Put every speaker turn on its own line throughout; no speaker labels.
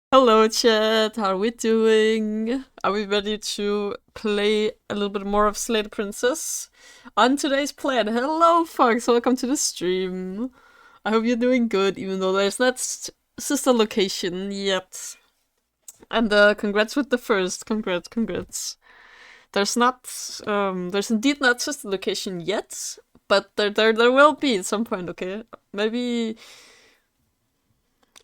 Hello, chat. How are we doing? Are we ready to play a little bit more of Slay the Princess? On today's plan, hello, Fox. Welcome to the stream. I hope you're doing good, even though there's not sister location yet. And congrats with the first. Congrats. There's indeed not sister location yet, but there will be at some point. Okay, maybe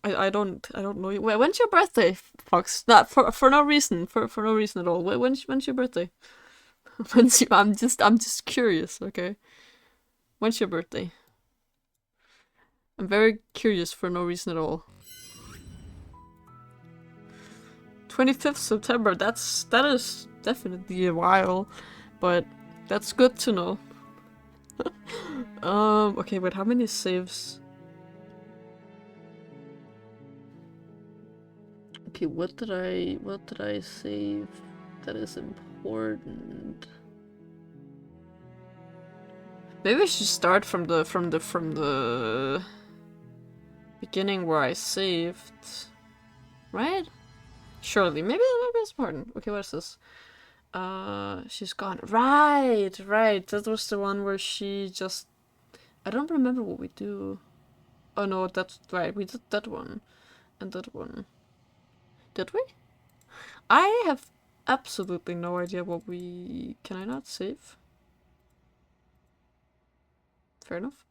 I don't know. When's your birthday, Fox? Not for no reason. For no reason at all. When's your birthday? I'm just curious. Okay. When's your birthday? I'm very curious for no reason at all. 25th September. That is definitely a while, but that's good to know. Okay. Wait. How many saves? Okay, what did I save that is important? Maybe I should start from the beginning where I saved. Right? Surely. Maybe it's important. Okay, what is this? She's gone. Right. That was the one where she just I don't remember what we do. Oh no, that's right. We did that one. And that one. Did we? I have absolutely no idea what we... Can I not save? Fair enough.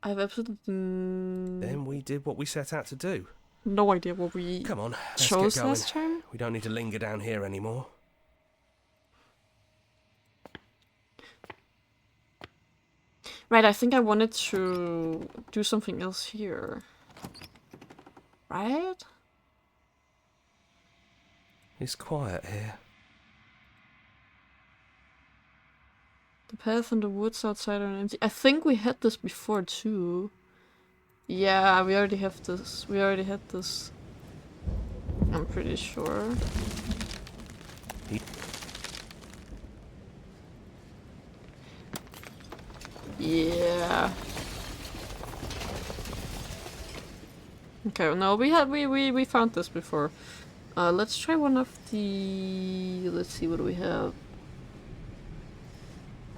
I have absolutely
Then we did what we set out to do.
no idea what we
Come on, let's
chose
get going.
last time.
We don't need to linger down here anymore.
Right, I think I wanted to do something else here. Right?
It's quiet here.
The path in the woods outside are empty. I think we had this before too. Yeah, we already have this. We already had this. I'm pretty sure. Yeah. Okay, no, we found this before. Let's try one of the... Let's see, what do we have?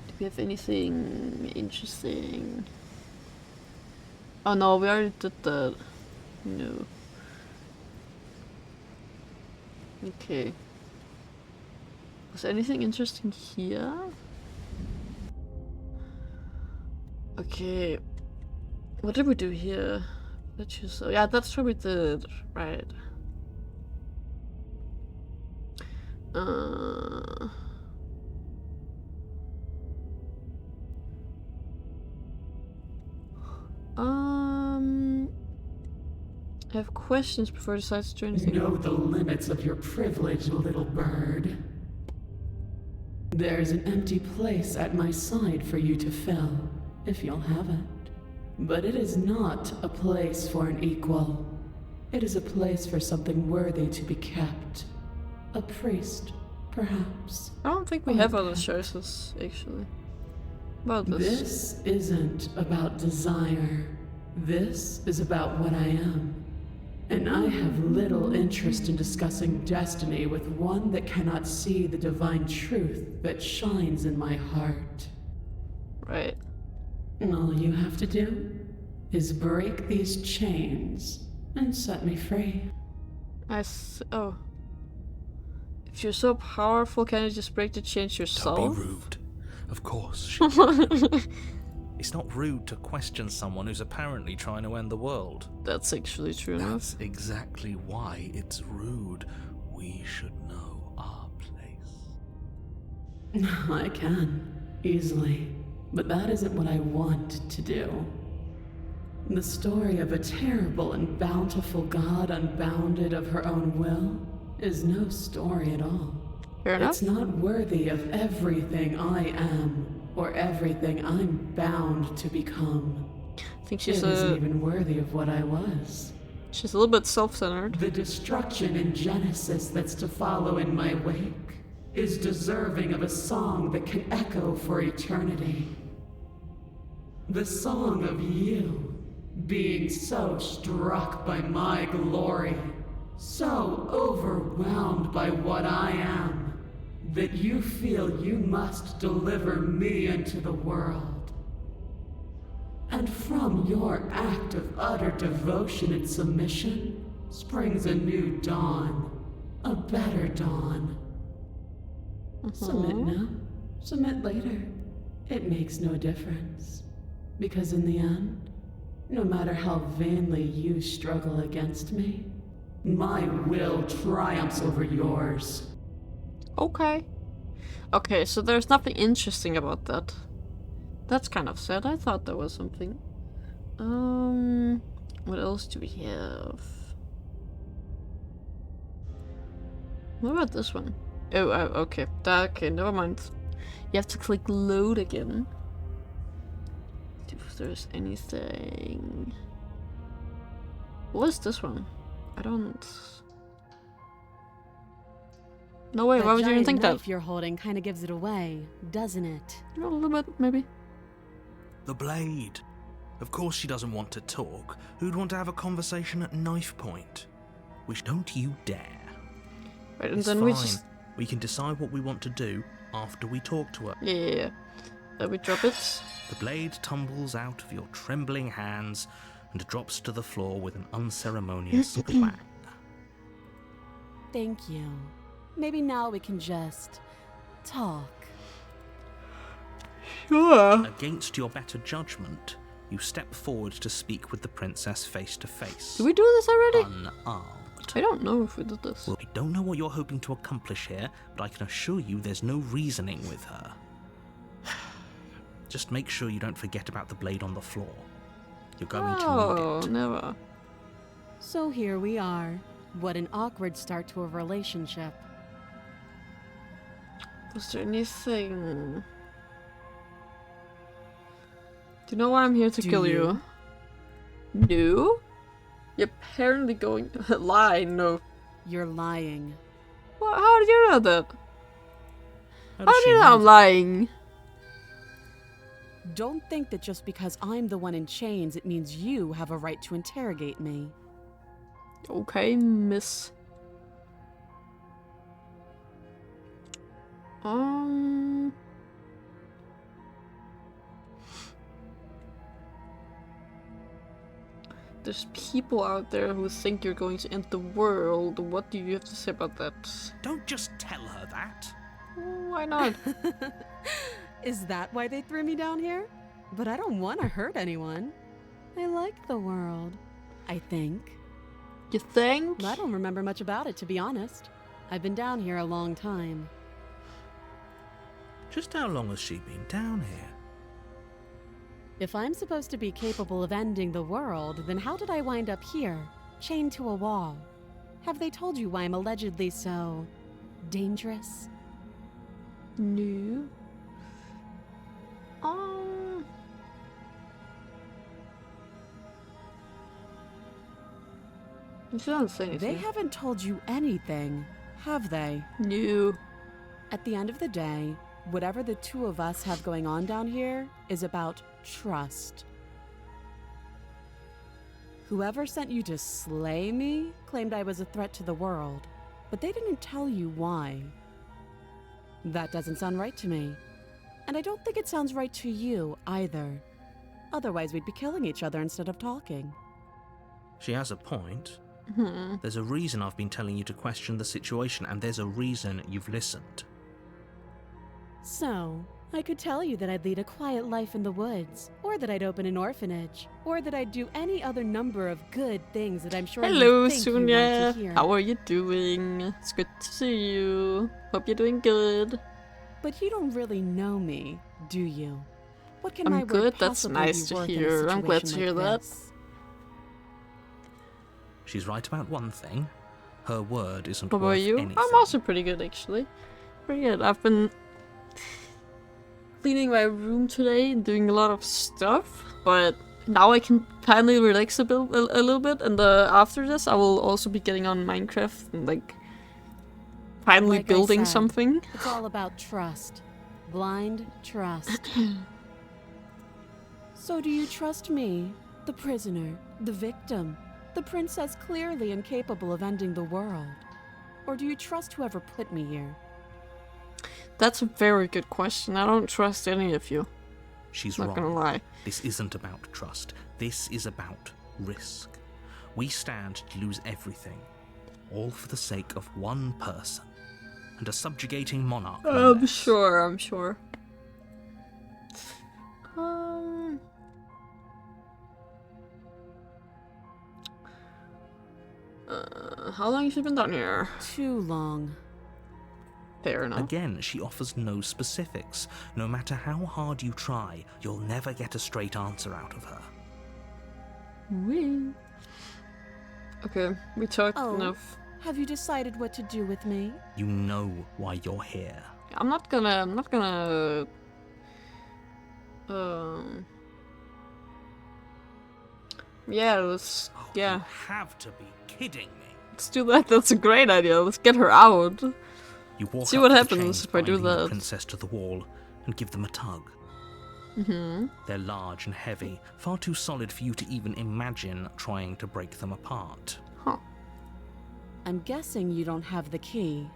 Do we have anything interesting? Oh no, we already did that. No. Okay. Was there anything interesting here? Okay. What did we do here? Yeah, that's what we did. Right. I have questions before I decide to do anything.
Know the limits of your privilege, little bird. There's an empty place at my side for you to fill, if you'll have it. But it is not a place for an equal. It is a place for something worthy to be kept. A priest, perhaps.
I don't think we have other choices, actually. About this.
This isn't about desire. This is about what I am. And I have little interest in discussing destiny with one that cannot see the divine truth that shines in my heart.
Right.
All you have to do is break these chains and set me free.
Oh. If you're so powerful, can you just break the chains yourself?
Don't be rude. Of course. It's not rude to question someone who's apparently trying to end the world.
That's actually true enough.
That's exactly why it's rude. We should know our place.
I can, easily. But that isn't what I want to do. The story of a terrible and bountiful god unbounded of her own will is no story at all.
Fair enough.
It's not worthy of everything I am, or everything I'm bound to become.
I think
It isn't even worthy of what I was.
She's a little bit self-centered.
The destruction in Genesis that's to follow in my wake is deserving of a song that can echo for eternity. The song of you, being so struck by my glory, So overwhelmed by what I am, that you feel you must deliver me into the world. And from your act of utter devotion and submission springs a new dawn, a better dawn. Submit now, submit later. It makes no difference. Because in the end, no matter how vainly you struggle against me, my will triumphs over yours.
Okay. Okay, so there's nothing interesting about that. That's kind of sad. I thought there was something. What else do we have? What about this one? Oh, okay. Okay, never mind. You have to click load again. See if there's anything. What is this one? I don't... No way, why would you even think that?
Knife you're holding kind of gives it away, doesn't it?
A little bit, maybe.
The blade. Of course she doesn't want to talk. Who'd want to have a conversation at knife point? Which don't you dare.
Right, and
It's
then
fine.
we just...
We can decide what we want to do after we talk to her.
Yeah. Then we drop it.
The blade tumbles out of your trembling hands and drops to the floor with an unceremonious clang.
Thank you. Maybe now we can just talk.
Sure.
Against your better judgment, you step forward to speak with the princess face to face.
Did we do this already?
Unarmed.
I don't know if we did this.
Well, I don't know what you're hoping to accomplish here, but I can assure you there's no reasoning with her. Just make sure you don't forget about the blade on the floor. You're going to
Oh,
need it.
never.
So here we are. What an awkward start to a relationship.
Was there anything? Do you know why I'm here to
Do
kill
you?
you? No? You're apparently going to lie, no.
You're lying.
Well, how did you know that?
How
How
does
do
she
you know
know
I'm lying?
Don't think that just because I'm the one in chains, it means you have a right to interrogate me.
Okay, miss. There's people out there who think you're going to end the world. What do you have to say about that?
Don't just tell her that.
Why not?
Is that why they threw me down here? But I don't want to hurt anyone. I like the world, I think.
You think?
I don't remember much about it, to be honest. I've been down here a long time.
Just how long has she been down here?
If I'm supposed to be capable of ending the world, then how did I wind up here, chained to a wall? Have they told you why I'm allegedly so dangerous?
No. You shouldn't say anything.
They haven't told you anything, have they?
No.
At the end of the day, whatever the two of us have going on down here is about trust. Whoever sent you to slay me claimed I was a threat to the world, but they didn't tell you why. That doesn't sound right to me. And I don't think it sounds right to you either. Otherwise, we'd be killing each other instead of talking.
She has a point. There's a reason I've been telling you to question the situation, and there's a reason you've listened.
So, I could tell you that I'd lead a quiet life in the woods, or that I'd open an orphanage, or that I'd do any other number of good things that I'm sure
Hello,
you think you want
Sunya.
to hear.
How are you doing? It's good to see you. Hope you're doing good.
But you don't really know me, do you? What can
I'm
my word
good, that's
possibly
nice
be
to
worth in a
hear. I'm glad to
situation
hear
like
that.
this?
She's right about one thing. Her word isn't
What
worth
about you?
anything.
I'm also pretty good, actually. Pretty good. I've been cleaning my room today and doing a lot of stuff, but now I can finally relax a little bit, and after this I will also be getting on Minecraft and finally
Like I
building
said,
something.
It's all about trust. Blind trust. So do you trust me, the prisoner, the victim? The princess clearly incapable of ending the world. Or do you trust whoever put me here?
That's a very good question. I don't trust any of you.
She's
Not
wrong.
gonna lie.
This isn't about trust. This is about risk. We stand to lose everything, all for the sake of one person and a subjugating monarch. no
I'm
less.
sure, I'm sure. How long have you been down here?
Too long.
Fair enough.
Again, she offers no specifics. No matter how hard you try, you'll never get a straight answer out of her.
Wee. Okay, we talked
Oh.
enough.
Have you decided what to do with me?
You know why you're here.
I'm not gonna. Yeah, let's.
Oh,
Yeah,
You have to be kidding me.
let's do that. That's a great idea. Let's get her out.
You walk
See
up
what
to the
happens
chains
if I do
binding the
that.
princess to the wall and give them a tug. They're large and heavy, far too solid for you to even imagine trying to break them apart.
Huh.
I'm guessing you don't have the key.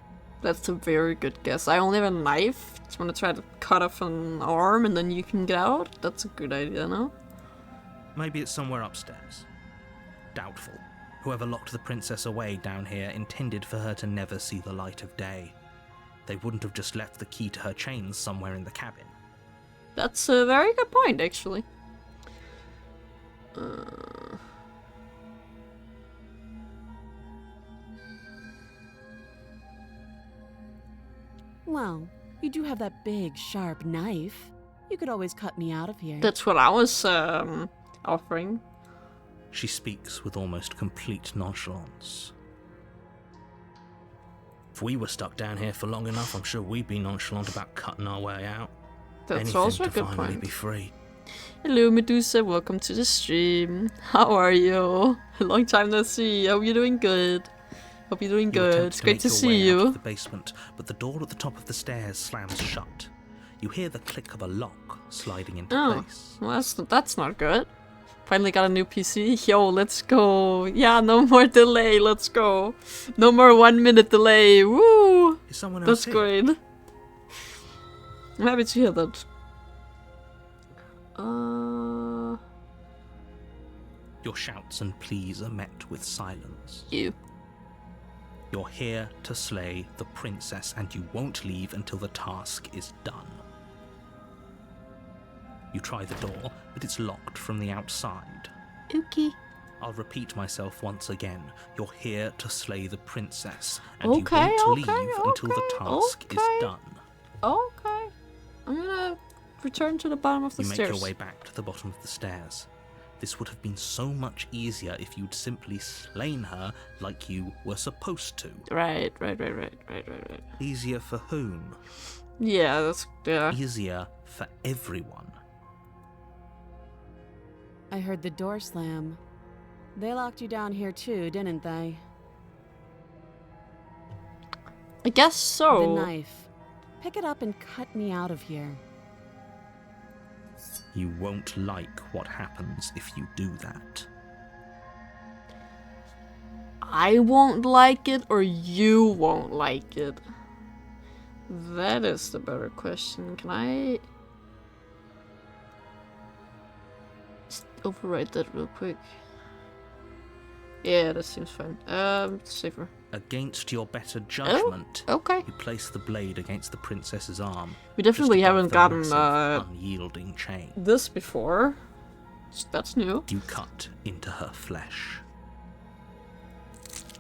That's a very good guess. I only have a knife. Just want to try to cut off an arm and then you can get out. That's a good idea, no?
Maybe it's somewhere upstairs. Doubtful. Whoever locked the princess away down here intended for her to never see the light of day. They wouldn't have just left the key to her chains somewhere in the cabin.
That's a very good point, actually.
Well, you do have that big, sharp knife. You could always cut me out of here.
That's what I was offering.
She speaks with almost complete nonchalance. If we were stuck down here for long enough, I'm sure we'd be nonchalant about cutting our way out.
That's
Anything
also a
to
good
finally
point.
be free.
Hello, Medusa. Welcome to the stream. How are you? Long time no see. Hope you're doing good. Hope you're doing
You
good.
attempt
It's
to
great
make
to
your
see
way out of
you.
the basement, but the door at the top of the stairs slams shut. You hear the click of a lock sliding into
Oh,
place.
well, that's not good. Finally got a new PC. Yo, let's go. Yeah, no more delay. Let's go. No more 1 minute delay. Woo!
Is someone
That's
else here?
great. I'm happy to hear that.
Your shouts and pleas are met with silence.
You.
You're here to slay the princess, and you won't leave until the task is done. You try the door, but it's locked from the outside.
Okay.
I'll repeat myself once again. You're here to slay the princess, and
Okay,
you won't
okay,
leave until the
okay,
task
okay.
is done.
Okay. I'm gonna return to the bottom of the
You make
stairs.
your way back to the bottom of the stairs. This would have been so much easier if you'd simply slain her like you were supposed to.
Right.
Easier for whom?
Yeah, yeah.
Easier for everyone.
I heard the door slam. They locked you down here too, didn't they?
I guess so.
The knife. Pick it up and cut me out of here.
You won't like what happens if you do that.
I won't like it or you won't like it. That is the better question. Can I just overwrite that real quick? Yeah, that seems fine. Safer.
Against your better judgment,
Okay.
you place the blade against the princess's arm.
We definitely
just above
haven't
the
gotten
massive, unyielding chain.
this before. That's new.
You cut into her flesh.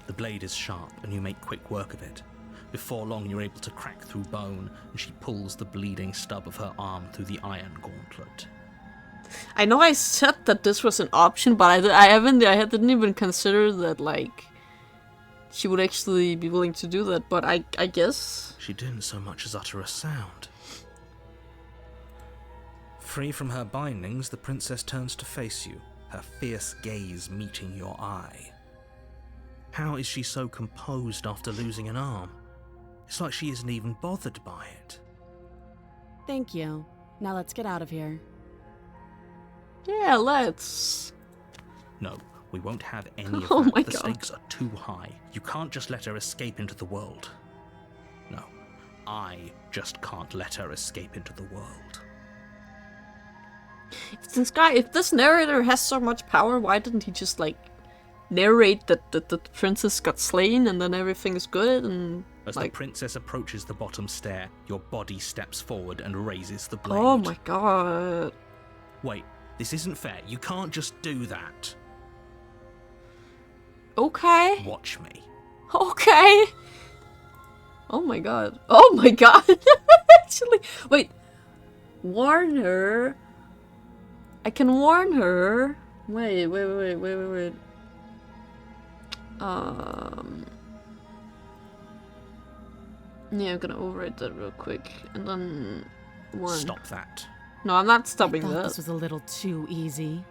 The blade is sharp, and you make quick work of it. Before long, you're able to crack through bone, and she pulls the bleeding stub of her arm through the iron gauntlet.
I know I said that this was an option, but I didn't even consider that, like, she would actually be willing to do that, but I guess.
She didn't so much as utter a sound. Free from her bindings, the princess turns to face you, her fierce gaze meeting your eye. How is she so composed after losing an arm? It's like she isn't even bothered by it.
Thank you. Now let's get out of here.
Yeah, let's.
No, We won't have any of
Oh
that.
my
The
God.
stakes are too high. You can't just let her escape into the world. No, I just can't let her escape into the world.
If this narrator has so much power, why didn't he just like narrate that the princess got slain and then everything is good and
As
like?
the princess approaches the bottom stair, your body steps forward and raises the blade.
Oh my god.
Wait, this isn't fair. You can't just do that.
Okay.
Watch me.
Okay. Oh my god. Oh my god. Actually, wait. Warn her. I can warn her. Wait. Yeah, I'm gonna overwrite that real quick and then warn.
Stop that.
No, I'm not
I
stopping
thought
that.
this was a little too easy.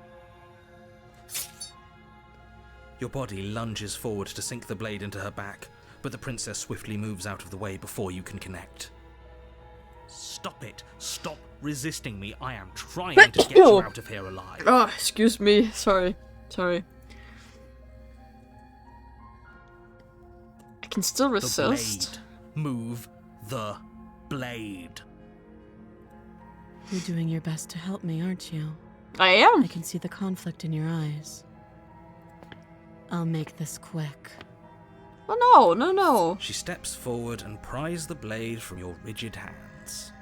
Your body lunges forward to sink the blade into her back, but the princess swiftly moves out of the way before you can connect. Stop it. Stop resisting me. I am trying to get you out of here alive.
Oh, excuse me. Sorry. I can still
The
resist.
blade. Move the blade.
You're doing your best to help me, aren't you?
I am.
I can see the conflict in your eyes. I'll make this quick.
Oh no.
She steps forward and pries the blade from your rigid hands.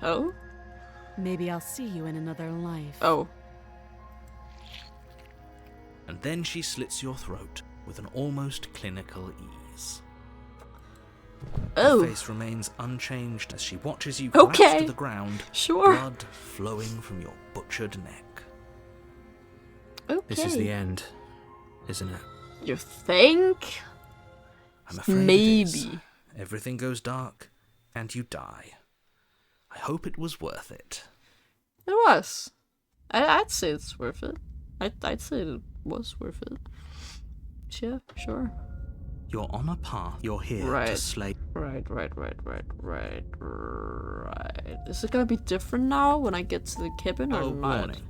Oh?
Maybe I'll see you in another life.
Oh.
And then she slits your throat with an almost clinical ease. Her
Oh.
face remains unchanged as she watches you collapse
Okay.
to the ground,
Sure.
blood flowing from your butchered neck.
Okay.
This is the end, isn't it?
You think?
I'm afraid it is.
Maybe.
Everything goes dark, and you die. I hope it was worth it.
It was. I'd say it's worth it. I'd say it was worth it. Yeah, sure.
You're on a path. You're here to
Right.
slay.
Right. Is it gonna be different now when I get to the cabin or
Oh,
not?
warning.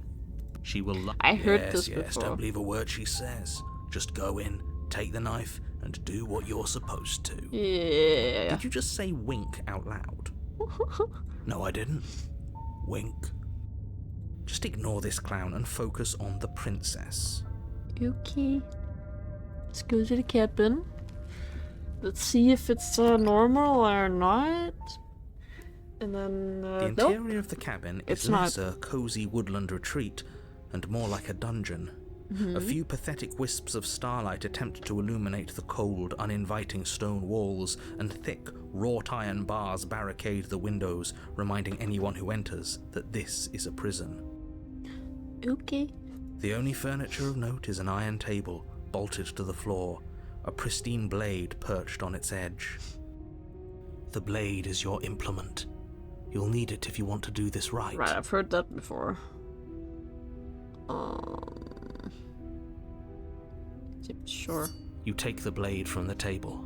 She will lie.
I heard
yes,
this
yes,
before.
don't believe a word she says. Just go in, take the knife, and do what you're supposed to.
Yeah.
Did you just say wink out loud? No, I didn't. Wink. Just ignore this clown and focus on the princess.
Okay. Let's go to the cabin. Let's see if it's normal or not. And then,
The
nope.
interior of the cabin
It's
is
not.
less a cozy woodland retreat and more like a dungeon.
Mm-hmm.
A few pathetic wisps of starlight attempt to illuminate the cold, uninviting stone walls, and thick, wrought iron bars barricade the windows, reminding anyone who enters that this is a prison.
Okay.
The only furniture of note is an iron table, bolted to the floor, a pristine blade perched on its edge. The blade is your implement. You'll need it if you want to do this right.
Right, I've heard that before. Sure.
You take the blade from the table.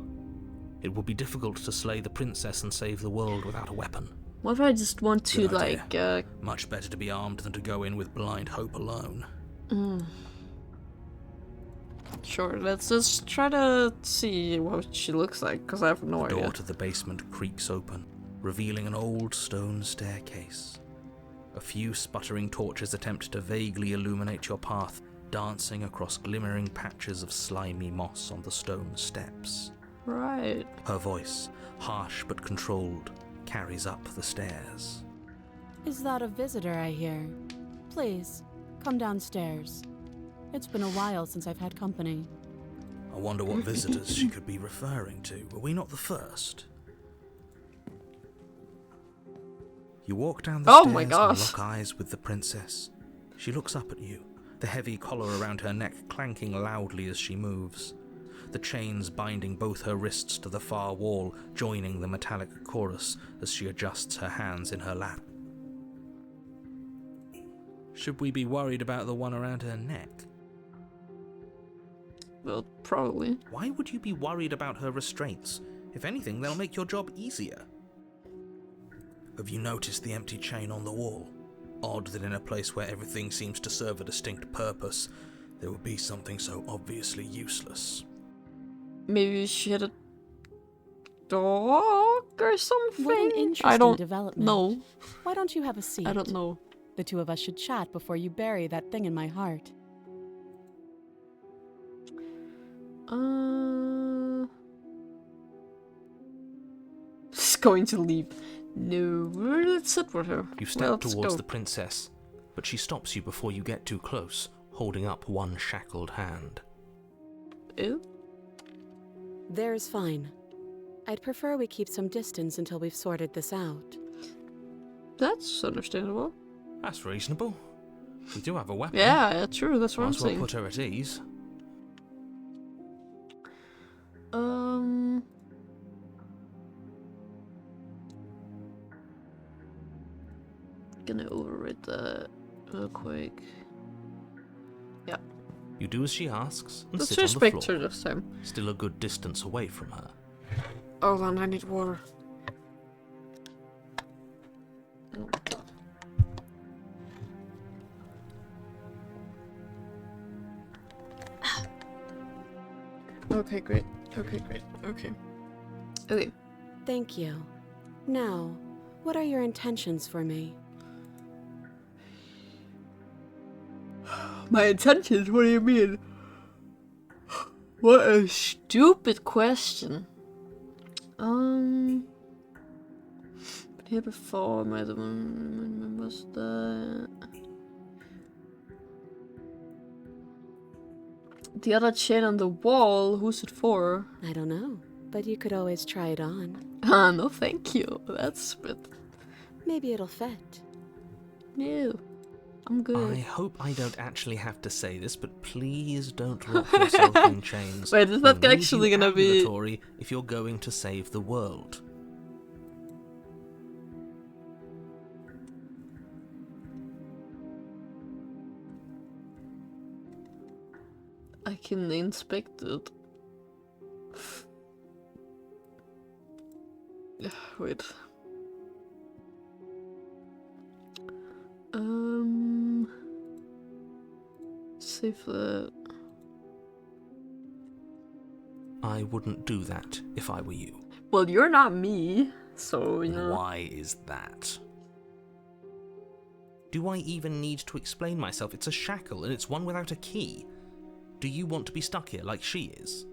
It will be difficult to slay the princess and save the world without a weapon.
What if I just want to,
Good idea.
like,
Much better to be armed than to go in with blind hope alone.
Sure, let's just try to see what she looks like, because I have no
The
idea.
door to the basement creaks open, revealing an old stone staircase. A few sputtering torches attempt to vaguely illuminate your path, dancing across glimmering patches of slimy moss on the stone steps.
Right.
Her voice, harsh but controlled, carries up the stairs.
Is that a visitor I hear? Please, come downstairs. It's been a while since I've had company.
I wonder what visitors she could be referring to. Were we not the first? You walk down the
Oh
stairs
my
and
gosh.
lock eyes with the princess. She looks up at you, the heavy collar around her neck clanking loudly as she moves. The chains binding both her wrists to the far wall, joining the metallic chorus as she adjusts her hands in her lap. Should we be worried about the one around her neck?
Well, probably.
Why would you be worried about her restraints? If anything, they'll make your job easier. Have you noticed the empty chain on the wall? Odd that in a place where everything seems to serve a distinct purpose, there would be something so obviously useless.
Maybe she had a dog or something?
What an interesting
I don't
development.
know.
Why don't you have a seat?
I don't know.
The two of us should chat before you bury that thing in my heart.
She's going to leave. No, let's sit with her.
You step
Well, let's
towards
go.
the princess, but she stops you before you get too close, holding up one shackled hand.
Ew.
There's fine. I'd prefer we keep some distance until we've sorted this out.
That's understandable.
That's reasonable. We do have a weapon.
Yeah, true. That's what
Might
I'm
as well
saying.
put her at ease.
Gonna override that real quick. Yeah.
You do as she asks and
Let's
sit on the
respect
floor,
her this time.
still a good distance away from her.
Hold on, I need water. Okay, great. Okay, great. Okay. Okay.
Thank you. Now, what are your intentions for me?
My intentions? What do you mean? What a stupid question. Here before, my the one remembers that. The other chain on the wall, who's it for?
I don't know, but you could always try it on.
Ah, no thank you. That's a bit...
Maybe it'll fit.
No. I'm good.
I hope I don't actually have to say this, but please don't lock yourself in chains.
Wait, is that
We'll leave
actually
you
gonna be-
ambulatory if you're going to save the world.
I can inspect it. Wait. Save that.
I wouldn't do that if I were you.
Well, you're not me, so you
And
know.
why is that? Do I even need to explain myself? It's a shackle, and it's one without a key. Do you want to be stuck here like she is?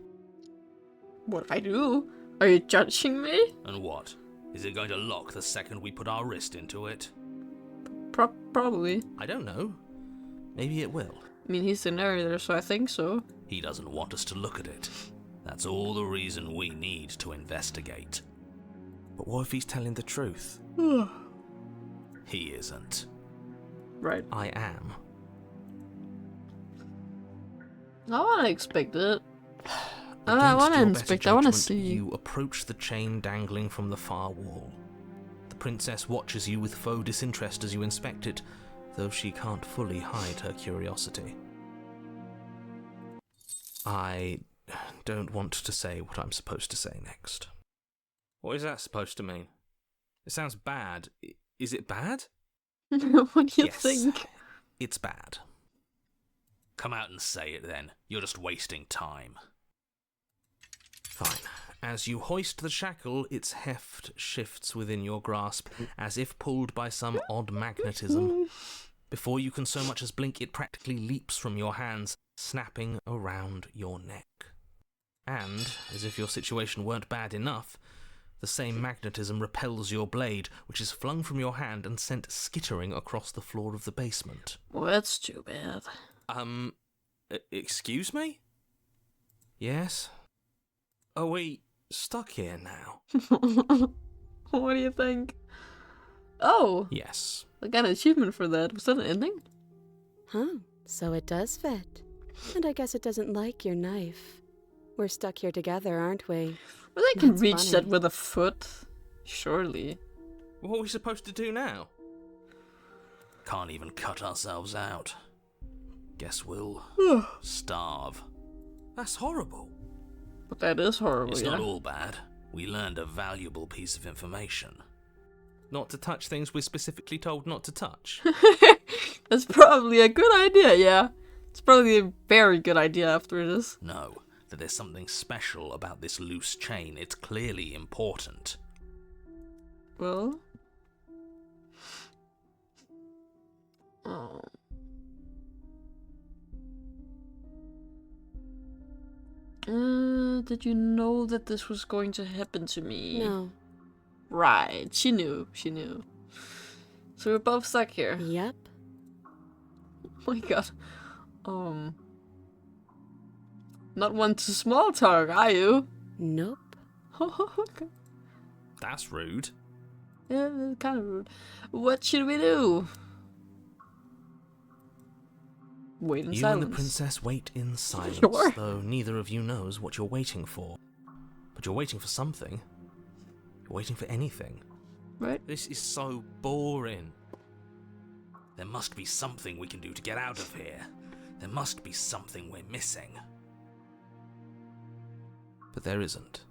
What I do? Are you judging me?
And what? Is it going to lock the second we put our wrist into it?
Probably.
I don't know. Maybe it will.
I mean, he's the narrator, so I think so.
He doesn't want us to look at it. That's all the reason we need to investigate.
But what if he's telling the truth?
He isn't.
Right.
I am.
I want to expect it. I
Against
want to
your
inspect.
better
I want to
judgment,
see.
You approach the chain dangling from the far wall. The princess watches you with faux disinterest as you inspect it, though she can't fully hide her curiosity. I don't want to say what I'm supposed to say next. What is that supposed to mean? It sounds bad. Is it bad?
What do you
Yes.
think?
It's bad. Come out and say it then. You're just wasting time. Fine. As you hoist the shackle, its heft shifts within your grasp, as if pulled by some odd magnetism. Before you can so much as blink, it practically leaps from your hands, snapping around your neck. And, as if your situation weren't bad enough, the same magnetism repels your blade, which is flung from your hand and sent skittering across the floor of the basement.
Well, that's too bad.
Excuse me? Yes? Are we stuck here now?
What do you think? Oh,
Yes.
I got an achievement for that. Was that an ending?
Huh, so it does fit. And I guess it doesn't like your knife. We're stuck here together, aren't we?
Well, they can
That's
reach that
funny.
with a foot. Surely.
What are we supposed to do now? Can't even cut ourselves out. Guess we'll starve. That's horrible.
But that is horrible,
It's
yeah.
not all bad. We learned a valuable piece of information. Not to touch things we're specifically told not to touch.
That's probably a good idea, yeah. It's probably a very good idea after this.
No, that there's something special about this loose chain. It's clearly important.
Well. Oh. Did you know that this was going to happen to me?
No.
Right, she knew. So we're both stuck here.
Yep.
Oh my god. Not one to small talk, are you?
Nope.
Okay.
That's rude.
Yeah, kind of rude. What should we do? Wait in
You
silence.
and the princess wait in silence,
Sure.
though neither of you knows what you're waiting for. But you're waiting for something. You're waiting for anything.
Right?
This is so boring. There must be something we can do to get out of here. There must be something we're missing.
But there isn't.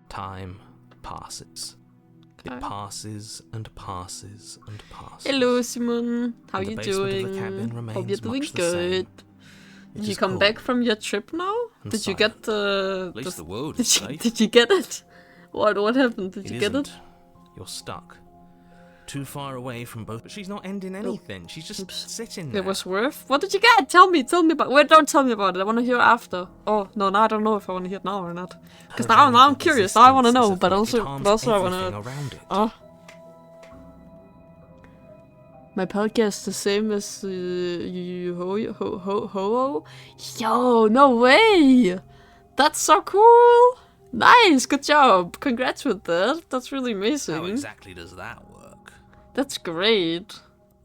Time passes.
Okay.
It passes and passes and passes.
Hello, Simon. How
And the
you
basement of the
doing?
cabin
Hope
remains
you're doing
much the
good.
same. It
Did you
is
come
cool
back from your trip now?
and
Did you
silent.
get the?
At least the world
Did
is
you,
safe.
did you get it? What happened? Did
It
you get
isn't.
it?
You're stuck. Too far away from both.
But she's not ending anything. She's just
Oops.
sitting there.
It was worth. What did you get? Tell me about. Wait, don't tell me about it. I want to hear after. Oh no, now I don't know if I want to hear it now or not. Because
Her
now
very
I'm curious. Now I want to
existence is
know,
a
but
threat.
also,
It harms
I want
everything
to.
around it.
Oh. My podcast the same as ho. Yo, no way! That's so cool. Nice, good job. Congrats with that. That's really amazing.
How exactly does that work?
That's great.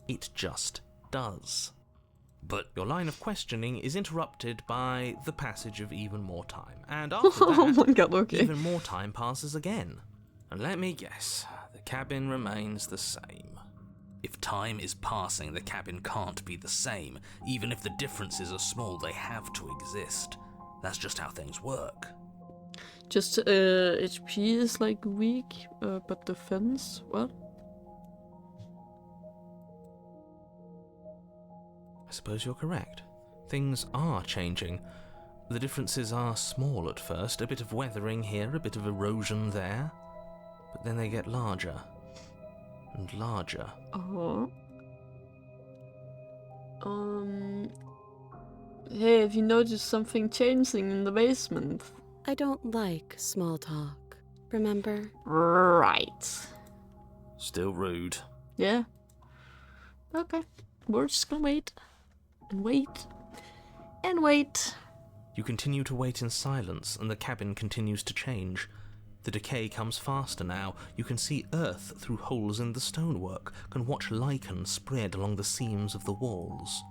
It just does.
But
Your line of questioning is interrupted by the passage of even more time. And after
Oh
that,
my god, okay.
even more time passes again. And let me guess, the cabin remains the same.
if time is passing, the cabin can't be the same. Even if the differences are small, they have to exist. That's just how things work.
Just HP is like weak, but defense, what?
I suppose you're correct. Things are changing. The differences are small at first, a bit of weathering here, a bit of erosion there. But then they get larger. And larger.
Oh. Hey, have you noticed something changing in the basement?
I don't like small talk. Remember?
Right.
Still rude.
Yeah. Okay. We're just gonna wait. And wait. And wait.
You continue to wait in silence, and the cabin continues to change. The decay comes faster now. You can see earth through holes in the stonework, can watch lichen spread along the seams of the walls.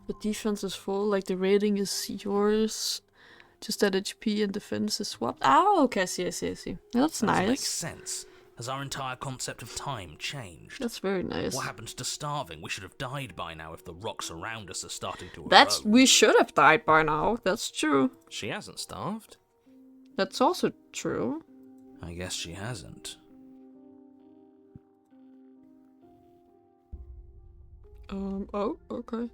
The defense is full, like the rating is yours. Just that HP and defense is swapped. Oh, okay, I see. That's
That
nice.
makes sense. Has our entire concept of time changed?
That's very nice.
What happens to starving? We should have died by now if the rocks around us are starting to
That's
erode.
we should have died by now. That's true.
She hasn't starved.
That's also true.
I guess she hasn't.
Oh, okay.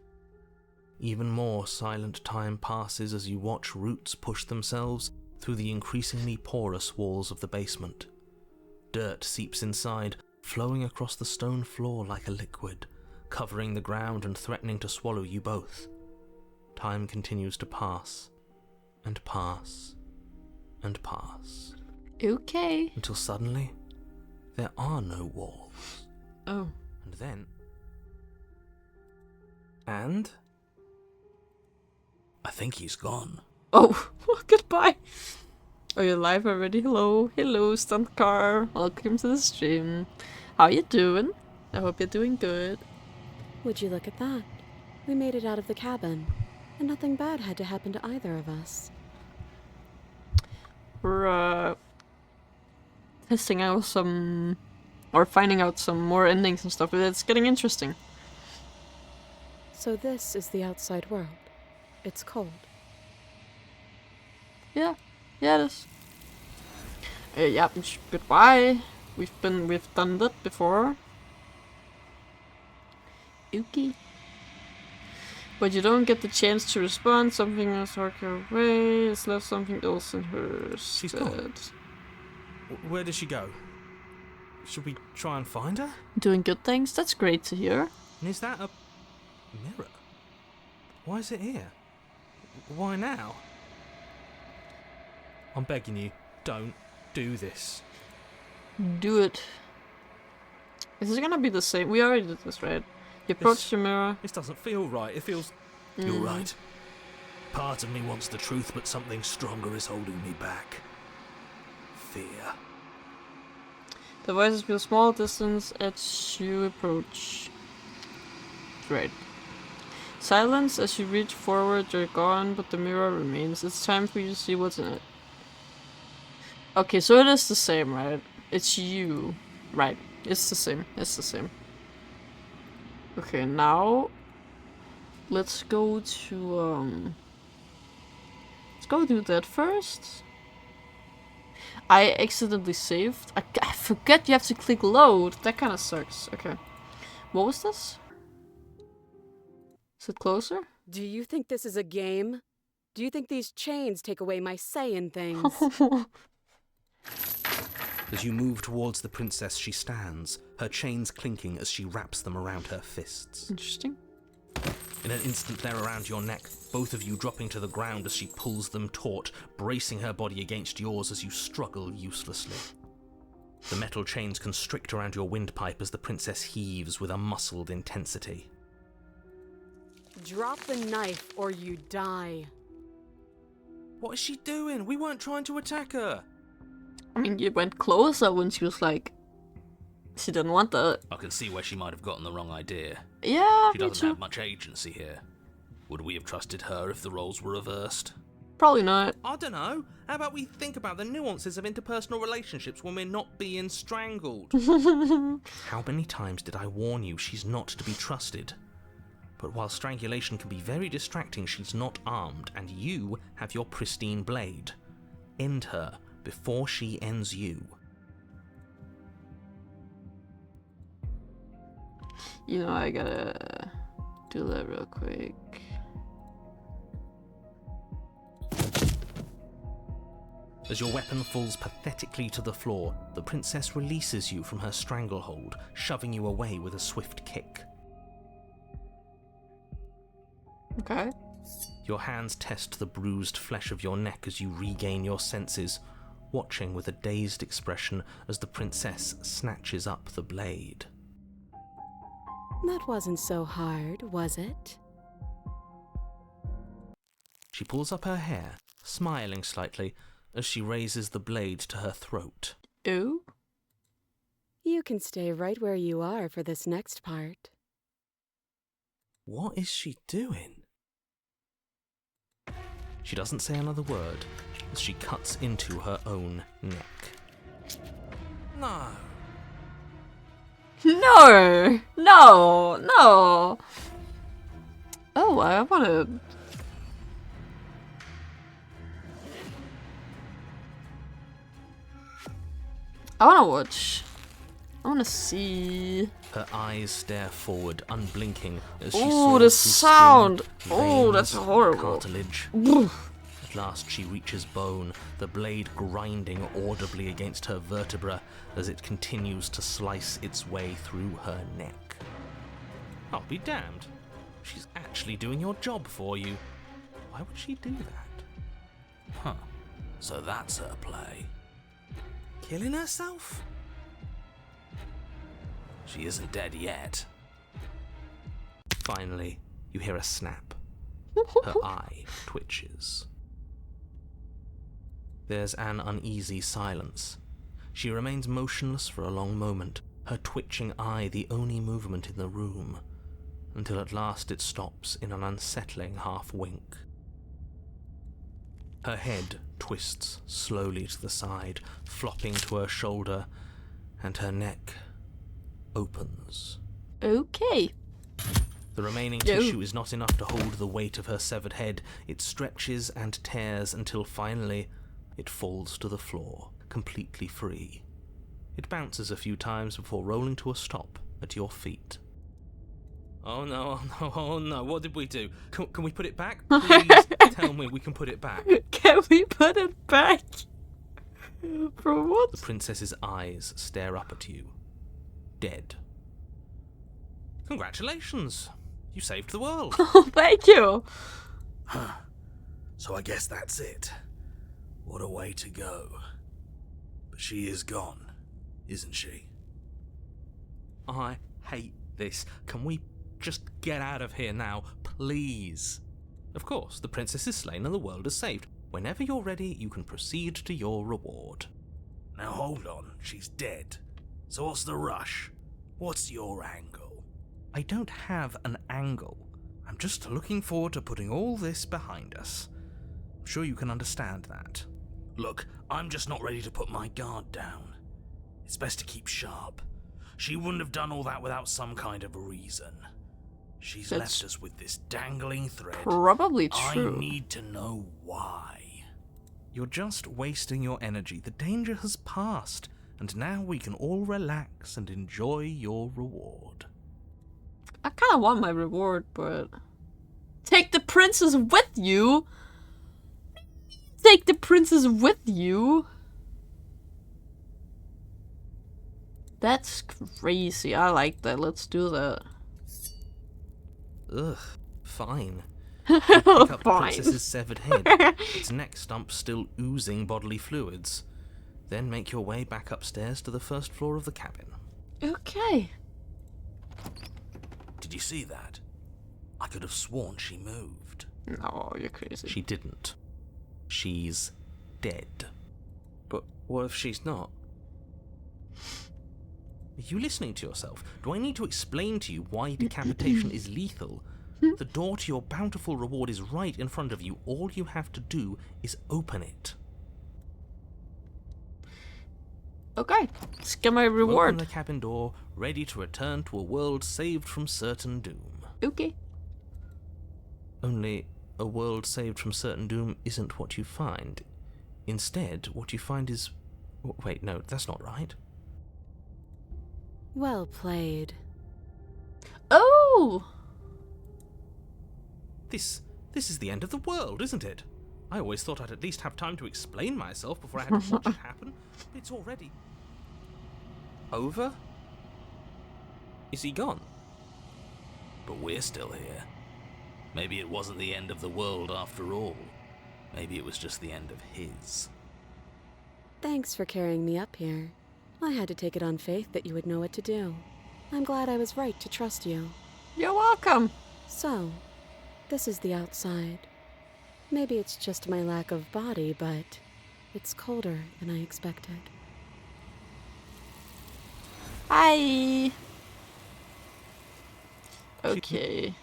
Even more silent time passes as you watch roots push themselves through the increasingly porous walls of the basement. Dirt seeps inside, flowing across the stone floor like a liquid, covering the ground and threatening to swallow you both. Time continues to pass, and pass, and pass,
Okay.
until suddenly there are no walls.
Oh.
And then... And...
I think he's gone.
Oh, goodbye. Are you live already? Hello, stunt car. Welcome to the stream. How you doing? I hope you're doing good.
Would you look at that? We made it out of the cabin, and nothing bad had to happen to either of us.
We're testing out some, or finding out some more endings and stuff. It's getting interesting.
So this is the outside world. It's cold.
Yeah, it is. Yeah, goodbye. We've done that before. Okay. But you don't get the chance to respond. Something has worked her way. It's left something else in her
She's
stead.
gone. Where did she go? Should we try and find her?
Doing good things? That's great to hear.
And is that a mirror? Why is it here? Why now? I'm begging you, don't do this.
Do it. Is it gonna be the same? We already did this, right? You approach the mirror.
This doesn't feel right. It feels...
You're right. Part of me wants the truth, but something stronger is holding me back. Fear.
The voices feel small distance as you approach. Great. Silence as you reach forward, you're gone, but the mirror remains. It's time for you to see what's in it. Okay, so it is the same, right? It's you. Right. It's the same. It's the same. Okay, now let's go to let's go do that first. I accidentally saved. I forget you have to click load. That kind of sucks. Okay. What was this? Is it closer?
Do you think this is a game? Do you think these chains take away my say in things?
As you move towards the princess, she stands, her chains clinking as she wraps them around her fists.
Interesting.
In an instant, they're around your neck, both of you dropping to the ground as she pulls them taut, bracing her body against yours as you struggle uselessly. The metal chains constrict around your windpipe as the princess heaves with a muscled intensity.
Drop the knife or you die.
What is she doing? We weren't trying to attack her.
I mean, you went closer when she was like, she didn't want that.
I can see where she might have gotten the wrong idea.
Yeah,
She
me
doesn't
too.
have much agency here. Would we have trusted her if the roles were reversed?
Probably not.
I don't know. How about we think about the nuances of interpersonal relationships when we're not being strangled? How many times did I warn you she's not to be trusted? But while strangulation can be very distracting, she's not armed, and you have your pristine blade. End her before she ends you.
You know, I gotta do that real quick.
As your weapon falls pathetically to the floor, the princess releases you from her stranglehold, shoving you away with a swift kick.
Okay.
Your hands test the bruised flesh of your neck as you regain your senses, watching with a dazed expression as the princess snatches up the blade.
That wasn't so hard, was it?
She pulls up her hair, smiling slightly, as she raises the blade to her throat.
Oh?
You can stay right where you are for this next part.
What is she doing? She doesn't say another word as she cuts into her own neck. No.
No! No! No! Oh, I wanna... I wanna watch. I wanna see...
Her eyes stare forward, unblinking, as she
Ooh,
saws
the
through
sound!
skin,
Oh, that's
veins,
horrible.
Cartilage. At last she reaches bone, the blade grinding audibly against her vertebra as it continues to slice its way through her neck. I'll be damned. She's actually doing your job for you. Why would she do that?
Huh. So that's her play.
Killing herself?
She isn't dead yet.
Finally, you hear a snap. Her eye twitches. There's an uneasy silence. She remains motionless for a long moment, her twitching eye the only movement in the room, until at last it stops in an unsettling half-wink. Her head twists slowly to the side, flopping to her shoulder, and her neck opens.
Okay.
The remaining
Yo.
tissue is not enough to hold the weight of her severed head. It stretches and tears until finally it falls to the floor, completely free. It bounces a few times before rolling to a stop at your feet. Oh no, oh no, oh no, what did we do? Can we put it back? Please tell me we can put it back.
Can we put it back? For what?
The princess's eyes stare up at you. Dead. Congratulations! You saved the world.
Oh, thank you.
Huh. So I guess that's it. What a way to go. But she is gone, isn't she?
I hate this. Can we just get out of here now, please? Of course, the princess is slain and the world is saved. Whenever you're ready, you can proceed to your reward.
Now hold on, she's dead. So what's the rush? What's your angle?
I don't have an angle. I'm just looking forward to putting all this behind us. I'm sure you can understand that.
Look, I'm just not ready to put my guard down. It's best to keep sharp. She wouldn't have done all that without some kind of a reason. She's
That's
left us with this dangling thread.
Probably true.
I need to know why.
You're just wasting your energy. The danger has passed, and now we can all relax and enjoy your reward.
I kind of want my reward, but... Take the princess with you? Take the princess with you? That's crazy. I like that. Let's do that.
Ugh, fine. Pick up the
Fine.
princess's severed head, its neck stump still oozing bodily fluids. Then make your way back upstairs to the first floor of the cabin.
Okay.
Did you see that? I could have sworn she moved.
No, you're crazy.
She didn't. She's dead. But what if she's not? Are you listening to yourself? Do I need to explain to you why decapitation is lethal? The door to your bountiful reward is right in front of you. All you have to do is open it.
Okay, let's get my
Open
reward.
the cabin door, ready to return to a world saved from certain doom.
Okay.
Only, a world saved from certain doom isn't what you find. Instead, what you find is... Wait, no, that's not right.
Well played.
Oh!
This is the end of the world, isn't it? I always thought I'd at least have time to explain myself before I had to watch it happen. It's already... over? Is he gone?
But we're still here. Maybe it wasn't the end of the world after all. Maybe it was just the end of his.
Thanks for carrying me up here. I had to take it on faith that you would know what to do. I'm glad I was right to trust you.
You're welcome.
So, this is the outside. Maybe it's just my lack of body, but it's colder than I expected.
Hi. Okay.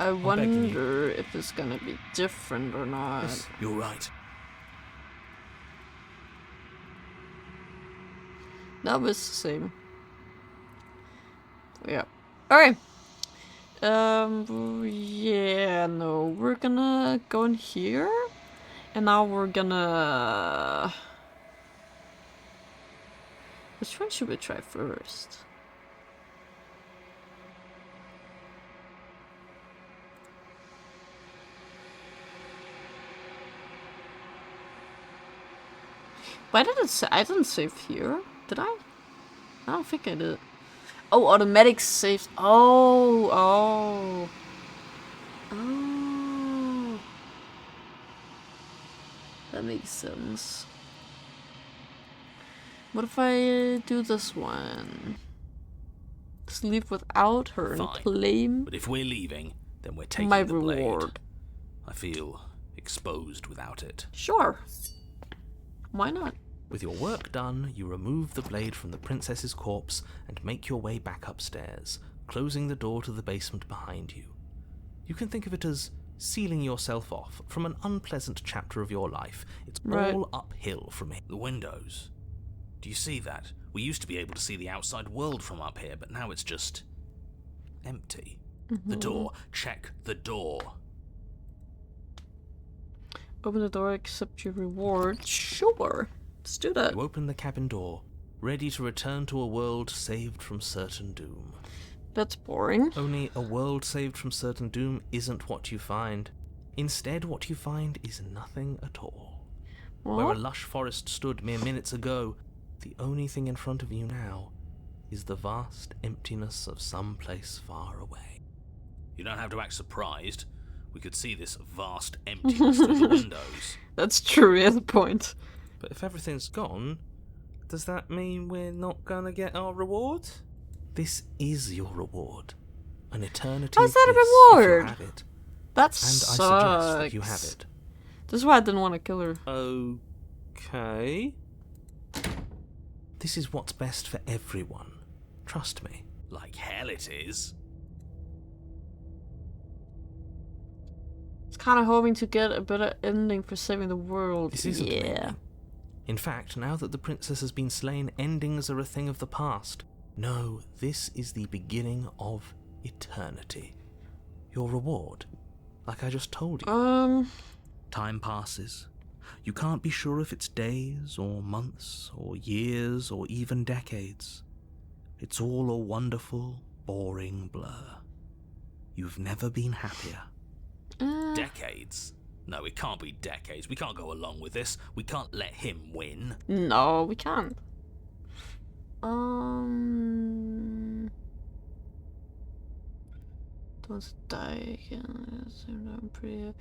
I
begging you.
wonder if it's gonna be different or not.
Yes.
You're right.
No, it's the same. Yeah. Alright. Yeah, no, we're gonna go in here. And now we're gonna... Which one should we try first? Why did it say... I didn't save here. Did I? I don't think I did. Oh, automatic saves. Oh, oh. Oh. That makes sense. What if I do this one? Just leave without her and
Fine.
claim
But if we're leaving, then we're taking
my
the blade.
reward.
I feel exposed without it.
Sure. Why not?
With your work done, you remove the blade from the princess's corpse and make your way back upstairs, closing the door to the basement behind you. You can think of it as sealing yourself off from an unpleasant chapter of your life. It's
Right.
all uphill from here.
The windows. Do you see that? We used to be able to see the outside world from up here, but now it's just empty. The door. Check the door.
Open the door, accept your reward. Sure. Let's do that.
You open the cabin door, ready to return to a world saved from certain doom.
That's boring.
Only a world saved from certain doom isn't what you find. Instead, what you find is nothing at all. Where a
What?
lush forest stood mere minutes ago, the only thing in front of you now is the vast emptiness of some place far away.
You don't have to act surprised. We could see this vast emptiness through the windows.
That's true, he has a point.
But if everything's gone, does that mean we're not gonna get our reward? This is your reward. An eternity
How's
of
that a
bliss if you
reward?
have it.
That
And
sucks.
I suggest that you have it.
This is why I didn't want to kill her.
Okay. This is what's best for everyone. Trust me.
Like hell it is.
It's kind of hoping to get a better ending for saving the world.
This isn't
yeah.
maybe. In fact, now that the princess has been slain, endings are a thing of the past. No, this is the beginning of eternity. Your reward, like I just told you.
Time passes. You can't be sure if it's days or months or years or even decades. It's all a wonderful, boring blur. You've never been happier.
Decades? No, it can't be decades. We can't go along with this. We can't let him win.
No, we can't. Don't die again. I'm pretty.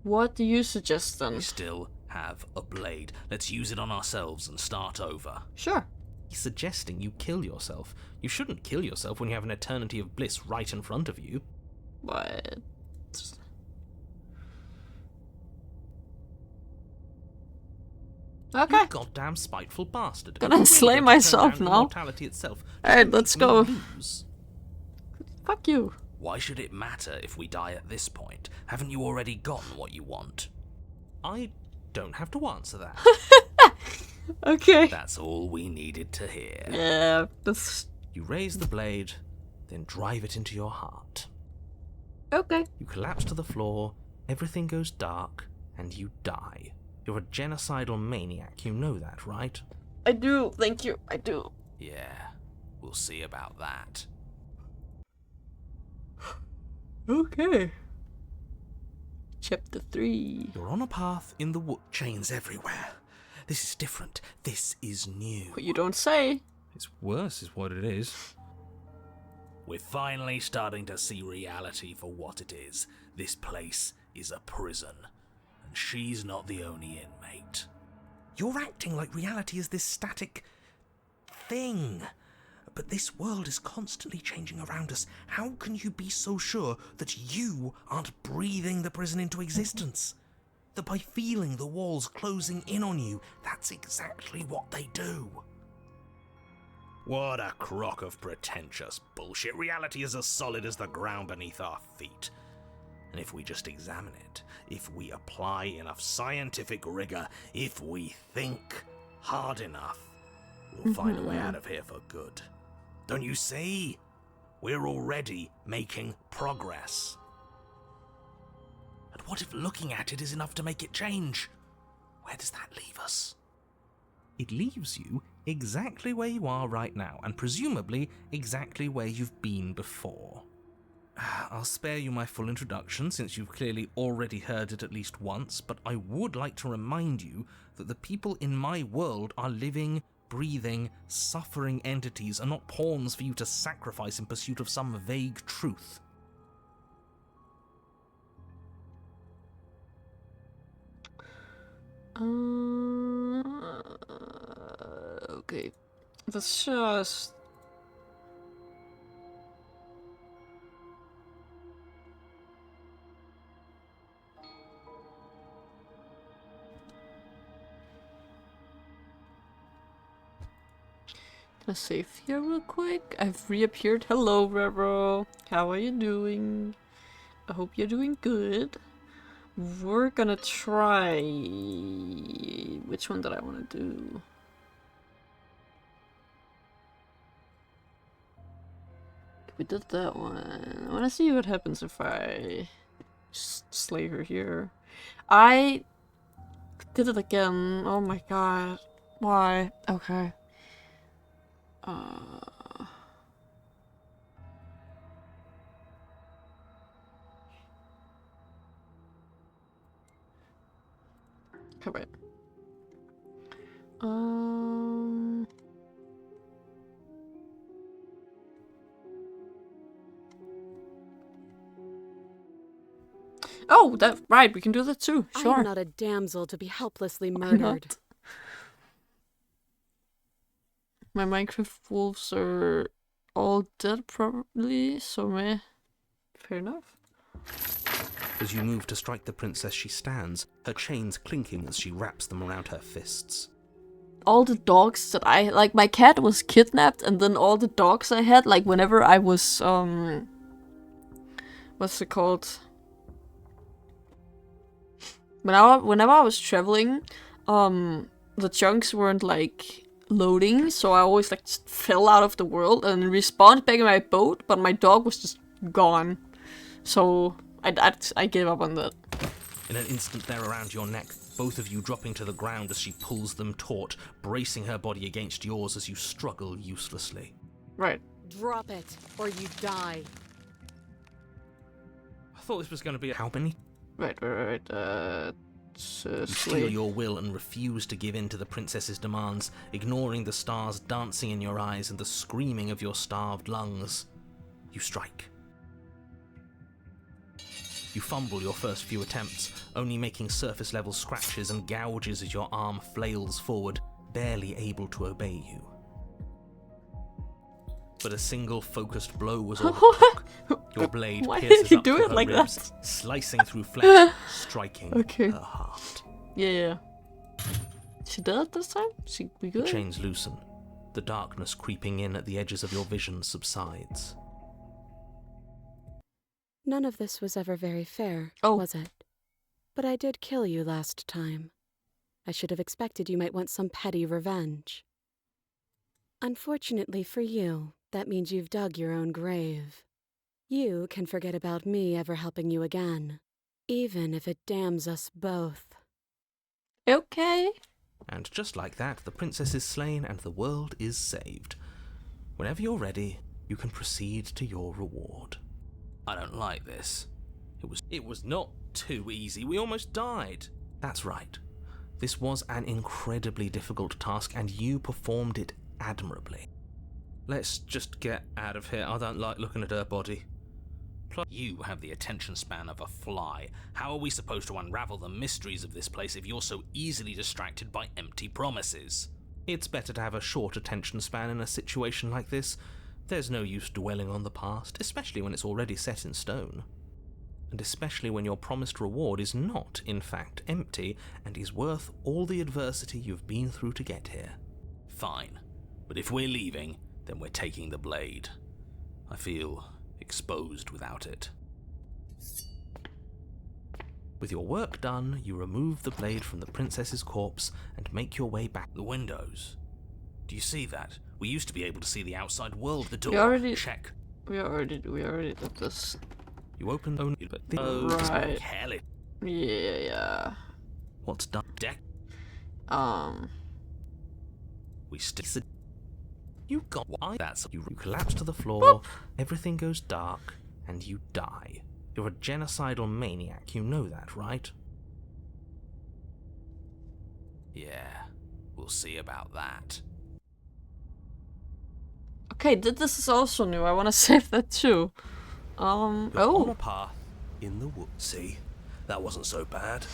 What do you suggest then?
We still have a blade. Let's use it on ourselves and start over.
Sure.
He's suggesting you kill yourself. You shouldn't kill yourself when you have an eternity of bliss right in front of you.
What? Okay.
You goddamn spiteful bastard.
Gonna
You really
slay
get to turn
myself
down
now.
Immortality itself.
Alright, let's
We
go.
lose.
Fuck you.
Why should it matter if we die at this point? Haven't you already gotten what you want?
I don't have to answer that.
Okay.
That's all we needed to hear.
Yeah, that's
You raise the blade, then drive it into your heart.
okay.
You collapse to the floor, everything goes dark, and you die. You're a genocidal maniac, you know that, right?
I do. Thank you. I do.
Yeah, we'll see about that.
Okay. Chapter 3.
You're on a path in the wood. Chains everywhere. This is different. This is new.
What you don't say.
It's worse, is what it is.
We're finally starting to see reality for what it is. This place is a prison, and she's not the only inmate.
You're acting like reality is this static thing. But this world is constantly changing around us. How can you be so sure that you aren't breathing the prison into existence? That by feeling the walls closing in on you, that's exactly what they do.
What a crock of pretentious bullshit. Reality is as solid as the ground beneath our feet. And if we just examine it, if we apply enough scientific rigor, if we think hard enough, we'll find a way out of here for good. Don't you see? We're already making progress. And what if looking at it is enough to make it change? Where does that leave us?
It leaves you exactly where you are right now, and presumably exactly where you've been before. I'll spare you my full introduction, since you've clearly already heard it at least once, but I would like to remind you that the people in my world are living, breathing, suffering entities, and not pawns for you to sacrifice in pursuit of some vague truth.
Okay. Let's just. Gonna save here real quick. I've reappeared. Hello, Rero. How are you doing? I hope you're doing good. We're gonna try. Which one did I want to do? We did that one. I want to see what happens if I slay her here. I did it again. Oh my god. Why? Okay. Okay, wait. Um. Oh, that right. We can do that too.
I
Sure.
am not a damsel to be helplessly
Why
murdered.
not? My Minecraft wolves are all dead, probably. So meh. Fair enough.
As you move to strike the princess, she stands, her chains clinking as she wraps them around her fists.
All the dogs that I like, my cat was kidnapped, and then all the dogs I had, like whenever I was what's it called? Whenever I was traveling, the chunks weren't like loading, so I always like just fell out of the world and respawned back in my boat, but my dog was just gone. So I gave up on that.
In an instant, they're around your neck, both of you dropping to the ground as she pulls them taut, bracing her body against yours as you struggle uselessly.
Right.
Drop it, or you die.
I thought this was going to be how many?
Right.
You steal
Slay.
your will and refuse to give in to the princess's demands, ignoring the stars dancing in your eyes and the screaming of your starved lungs. You strike. You fumble your first few attempts, only making surface-level scratches and gouges as your arm flails forward, barely able to obey you. But a single focused blow was all it took. Your blade
Why
pierces
did you
up
do
to
it
her
like
ribs,
that?
slicing through flesh, striking
Okay.
her heart.
Yeah. She did this time? We
The
good?
chains loosen. The darkness creeping in at the edges of your vision subsides.
None of this was ever very fair,
Oh.
was it? But I did kill you last time. I should have expected you might want some petty revenge. Unfortunately for you, that means you've dug your own grave. You can forget about me ever helping you again, even if it damns us both.
Okay.
And just like that, the princess is slain and the world is saved. Whenever you're ready, you can proceed to your reward.
I don't like this. It was not too easy. We almost died.
That's right. This was an incredibly difficult task, and you performed it admirably.
Let's just get out of here. I don't like looking at her body.
You have the attention span of a fly. How are we supposed to unravel the mysteries of this place if you're so easily distracted by empty promises?
It's better to have a short attention span in a situation like this. There's no use dwelling on the past, especially when it's already set in stone. And especially when your promised reward is not, in fact, empty and is worth all the adversity you've been through to get here.
Fine. But if we're leaving, then we're taking the blade. I feel exposed without it.
With your work done, you remove the blade from the princess's corpse and make your way back.
The windows. Do you see that? We used to be able to see the outside world. The door.
We already-
Check.
We already did this.
You open only the
Right.
Careless.
Yeah.
What's done?
Deck. We still.
You got why?
That's
You collapse to the floor, everything goes dark, and you die. You're a genocidal maniac, you know that, right?
Yeah. We'll see about that.
Okay, this is also new. I want to save that too.
You're on a
Oh.
path in the woods. See, that wasn't so bad.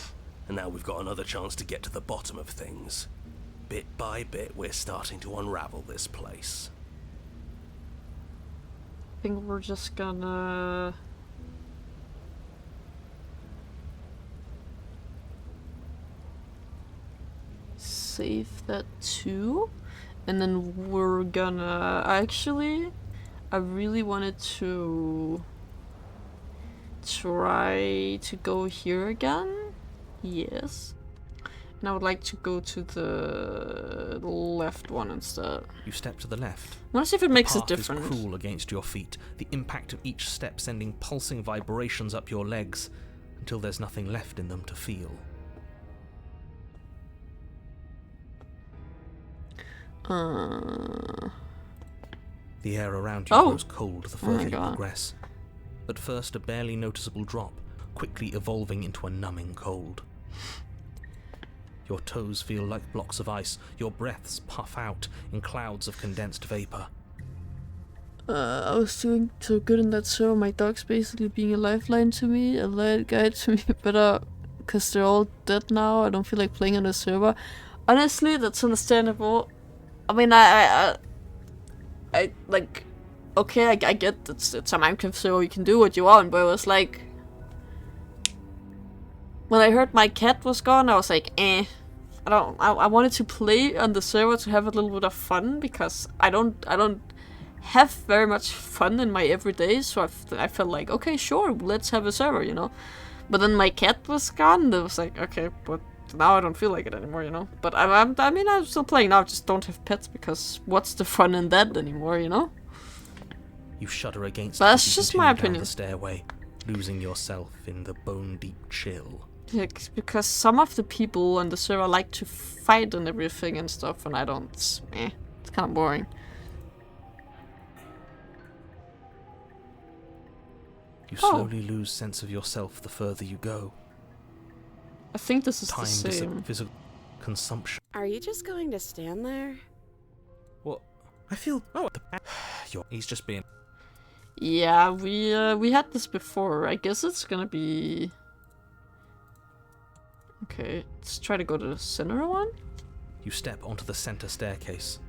And now we've got another chance to get to the bottom of things. Bit by bit, we're starting to unravel this place.
I think we're just gonna... save that too. And then we're gonna... Actually, I really wanted to... try to go here again. Yes. And I would like to go to the left one instead.
You step to the left.
I want to see if it makes a
Path is
difference.
cruel against your feet, the impact of each step sending pulsing vibrations up your legs, until there's nothing left in them to feel. The air around you
Oh.
grows cold the
Oh my
further you
God.
progress. At first a barely noticeable drop, quickly evolving into a numbing cold. Your toes feel like blocks of ice. Your breaths puff out in clouds of condensed vapor.
I was doing so good in that server. My dog's basically being a lifeline to me, a light guide to me better, because they're all dead now. I don't feel like playing on the server. Honestly, that's understandable. I mean, I like, okay, I get it's a Minecraft server, you can do what you want, but it was like, when I heard my cat was gone, I was like, eh. I wanted to play on the server to have a little bit of fun, because I don't have very much fun in my everyday, so I felt like, okay, sure, let's have a server, you know. But then my cat was gone, and it was like, okay, but now I don't feel like it anymore, you know. But I mean, I'm still playing now, just don't have pets, because what's the fun in that anymore, you know?
You shudder against
But
it
that's
as you
just
continue
my
down
opinion.
the stairway, losing yourself in the bone-deep chill.
Yeah, because some of the people on the server like to fight and everything and stuff, and I don't. It's kind of boring.
You slowly lose sense of yourself the further you go.
I think this is
Time,
the same.
physical consumption.
Are you just going to stand there?
What?
I feel. Oh,
He's just being.
Yeah, we had this before. I guess it's gonna be. Okay, let's try to go to the center one.
You step onto the center staircase.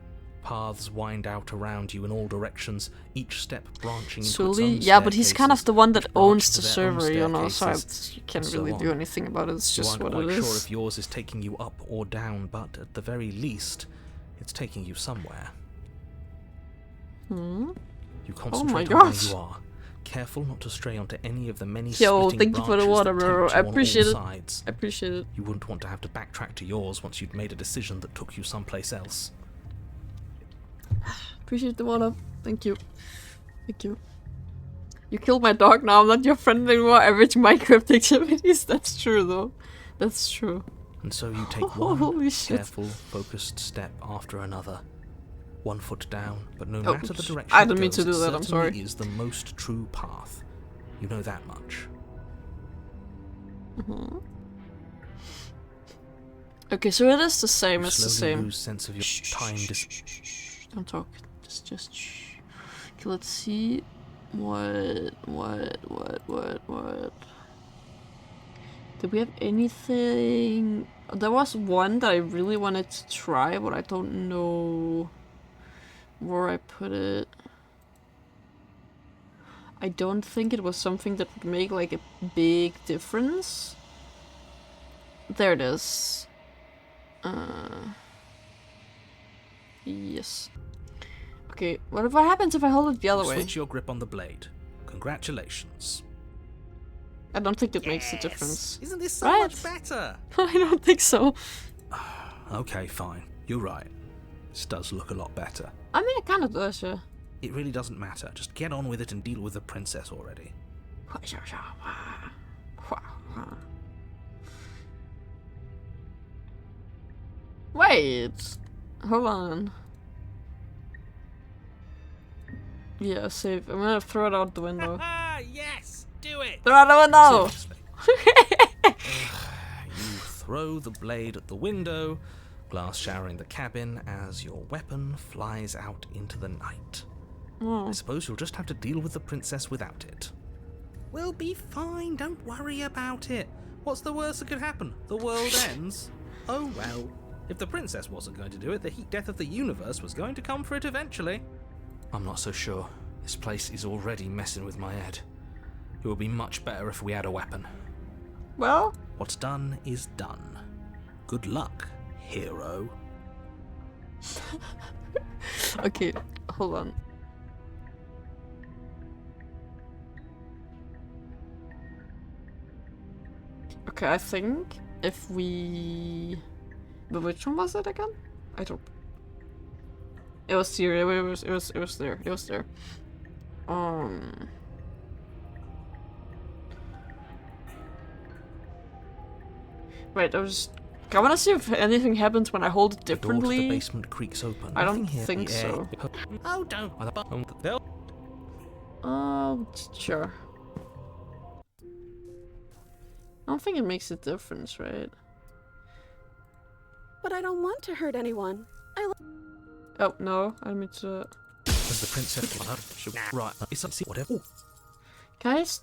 Paths wind out around you in all directions, each step branching into
Sully,
its own
yeah, but he's kind of
staircases,
the one that
which branch
owns
to
the
their own
server, you know, so
staircases,
you can't
and so
really do
on.
anything about it. It's
You
just
aren't
what
quite
it
sure
is.
if yours is taking you up or down, but at the very least, it's taking you somewhere.
Hmm?
You
my
concentrate on
God.
where you are, careful not to stray onto any of the many
Yo,
splitting
thank you for the
branches
water,
that
bro.
tempt
I
you on all
appreciate it.
sides.
I appreciate it.
You wouldn't want to have to backtrack to yours once you'd made a decision that took you someplace else.
Appreciate the water. Thank you. Thank you. You killed my dog, now I'm not your friend anymore. Average Minecraft activities. That's true, though. That's true.
And so you take one
Holy shit.
careful, focused step after another. One foot down, but no
Oh,
matter the direction
I
it
didn't mean
goes,
to do
it
that, I'm
certainly
sorry.
is the most true path. You know that much.
Okay, so it is the same.
You
It's the
slowly
same.
lose sense of your time.
Don't talk. Just shh. Okay, let's see. What? Did we have anything? There was one that I really wanted to try, but I don't know where I put it. I don't think it was something that would make like a big difference. There it is. Yes. Okay, what happens if I hold it the other way?
Switch your grip on the blade. Congratulations.
I don't think it makes a difference.
Isn't this so
Right?
much better?
I don't think so.
Okay, fine. You're right. This does look a lot better.
I mean, it kind of does, yeah.
It really doesn't matter. Just get on with it and deal with the princess already.
Wait. Hold on. Yeah, save. I'm gonna throw it out the window.
Ah, yes! Do it!
Throw it out the window!
Seriously. You throw the blade at the window, glass showering the cabin as your weapon flies out into the night. I suppose you'll just have to deal with the princess without it.
We'll be fine, don't worry about it. What's the worst that could happen? The world ends? Oh well. If the princess wasn't going to do it, the heat death of the universe was going to come for it eventually.
I'm not so sure. This place is already messing with my head. It would be much better if we had a weapon.
Well,
What's done is done. Good luck, hero.
okay, hold on. Okay, I think if we... But which one was it again? I don't... It was here, it was there, it was there. Wait, I wanna see if anything happens when I hold it
The door to the
differently.
basement creaks open.
I don't
Nothing here.
think
The air-
so.
Oh, don't. They'll
Sure. I don't think it makes a difference, right?
But I don't want to hurt anyone.
Oh no, I mean to.
As the princess right, it's whatever. Ooh,
Guys,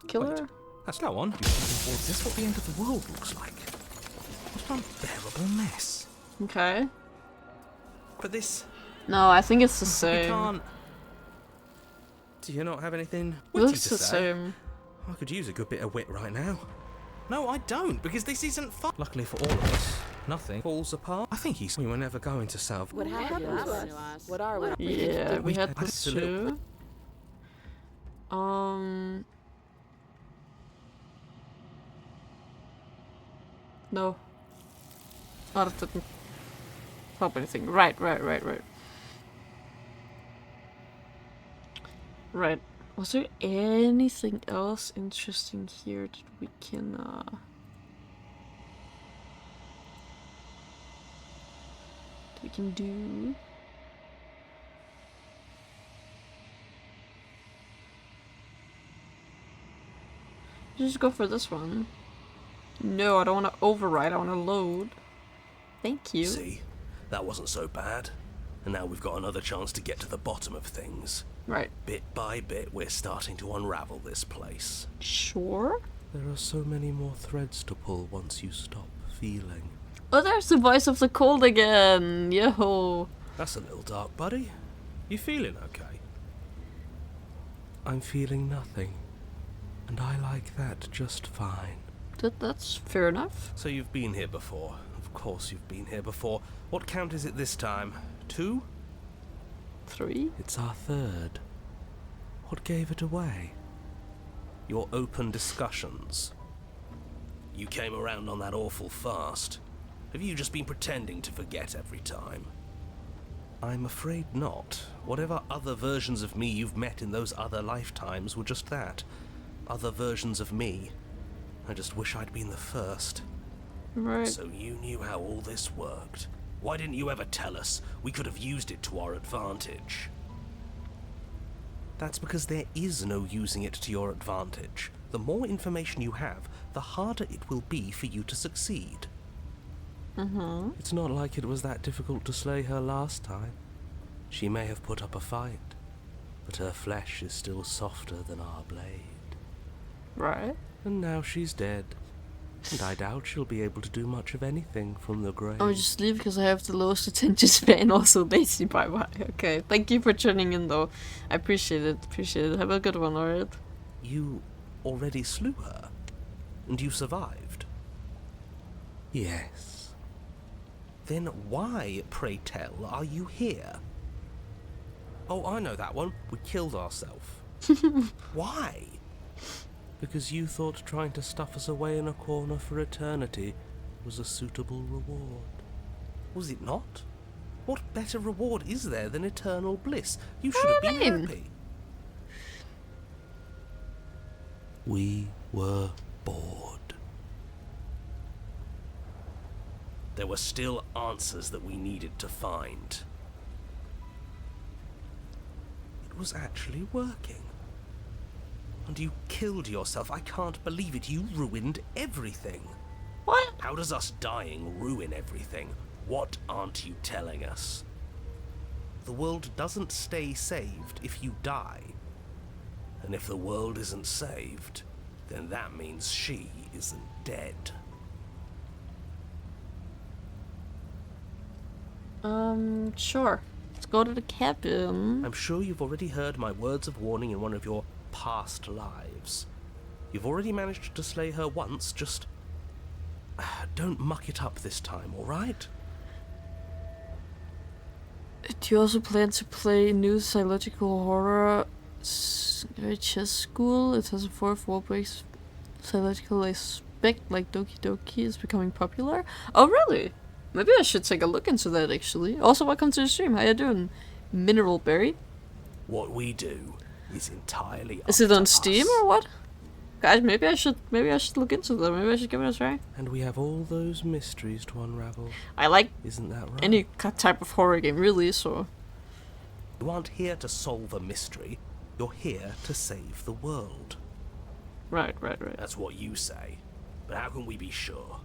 kill
Wait.
her.
that's that one. Is this what the end of the world looks like? What an unbearable mess.
Okay.
But this,
No, I think it's the
we
same.
can't. Do you not have anything
It
witty
looks
to
the
say?
same.
I could use a good bit of wit right now. No, I don't, because this isn't fun. Luckily for all of us, nothing falls apart. I think we were never going to solve.
What happened to us? What are we?
Yeah, we had
I
this
did a little-
too. No. Oh, that didn't help anything. Right. Right. Was there anything else interesting here that we can, that we can do? Just go for this one. No, I don't want to override, I want to load. Thank you.
See? That wasn't so bad. And now we've got another chance to get to the bottom of things.
Right.
Bit by bit, we're starting to unravel this place.
Sure.
There are so many more threads to pull once you stop feeling.
Oh, there's the voice of the cold again. Yo.
That's a little dark, buddy. You feeling okay? I'm feeling nothing. And I like that just fine.
That's fair enough.
So you've been here before. Of course you've been here before. What count is it this time? 2?
3.
It's our 3rd. What gave it away? Your open discussions. You came around on that awful fast. Have you just been pretending to forget every time? I'm afraid not. Whatever other versions of me you've met in those other lifetimes were just that. Other versions of me. I just wish I'd been the first.
Right.
So you knew how all this worked. Why didn't you ever tell us? We could have used it to our advantage. That's because there is no using it to your advantage. The more information you have, the harder it will be for you to succeed. It's not like it was that difficult to slay her last time. She may have put up a fight, but her flesh is still softer than our blade.
Right.
And now she's dead. And I doubt she'll be able to do much of anything from the grave.
I'll just leave because I have the lowest attention span. Also, lazy bye. Okay, thank you for tuning in though. I appreciate it. Have a good one, alright?
You already slew her? And you survived? Yes. Then why, pray tell, are you here? Oh, I know that one. We killed ourselves. Why? Because you thought trying to stuff us away in a corner for eternity was a suitable reward. Was it not? What better reward is there than eternal bliss? You should have been
mean?
happy. We were bored. There were still answers that we needed to find. It was actually working. And you killed yourself. I can't believe it. You ruined everything.
What?
How does us dying ruin everything? What aren't you telling us? The world doesn't stay saved if you die. And if the world isn't saved, then that means she isn't dead.
Sure. Let's go to the cabin.
I'm sure you've already heard my words of warning in one of your past lives. You've already managed to slay her once, just don't muck it up this time, alright?
Do you also plan to play new psychological horror chess school? It has a fourth wall-based psychological aspect like Doki Doki is becoming popular. Oh really? Maybe I should take a look into that actually. Also, welcome to the stream. How you doing, Mineral Berry?
What we do is entirely
Is
up
it on
to
Steam
us.
or what? Guys, maybe I should look into that. Maybe I should give it a try.
And we have all those mysteries to unravel.
I like
Isn't that right?
any type of horror game really, so
You aren't here to solve a mystery. You're here to save the world.
right.
That's what you say. But how can we be sure?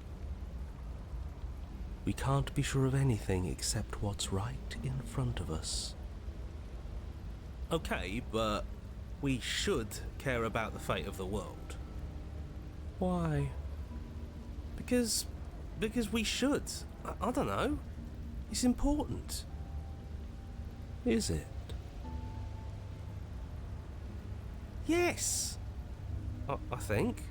We can't be sure of anything except what's right in front of us.
Okay, but we should care about the fate of the world.
Why?
Because we should. I don't know. It's important.
Is it?
Yes. I think.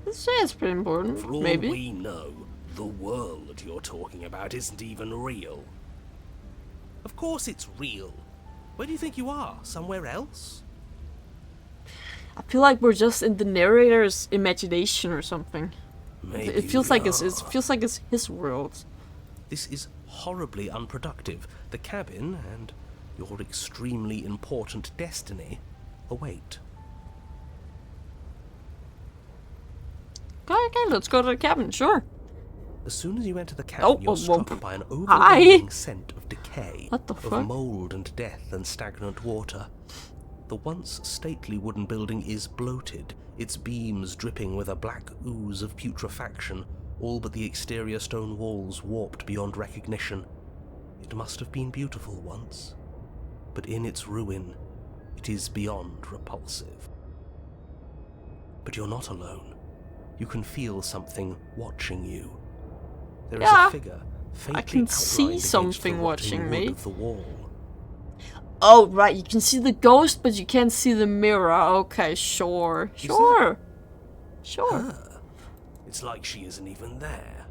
Let's say it's pretty important.
For all
Maybe.
we know, the world you're talking about isn't even real.
Of course it's real. Where do you think you are? Somewhere else?
I feel like we're just in the narrator's imagination or something.
Maybe
It feels
we
like it
are.
feels like it's his world.
This is horribly unproductive. The cabin and your extremely important destiny await.
Okay, let's go to the cabin. Sure.
As soon as you enter the cabin,
Oh,
you're
oh,
struck
whoa.
by an
Hi.
overwhelming scent of decay,
What the
of
fuck?
mold and death and stagnant water. The once stately wooden building is bloated, its beams dripping with a black ooze of putrefaction, all but the exterior stone walls warped beyond recognition. It must have been beautiful once, but in its ruin, it is beyond repulsive. But you're not alone. You can feel something watching you. There is
Yeah,
a figure faintly
can see
outlined against
something
the rotting
watching
wood
me.
of the wall.
Oh, right, you can see the ghost, but you can't see the mirror. Okay, sure. Sure. Sure.
Her.
It's like she isn't even there.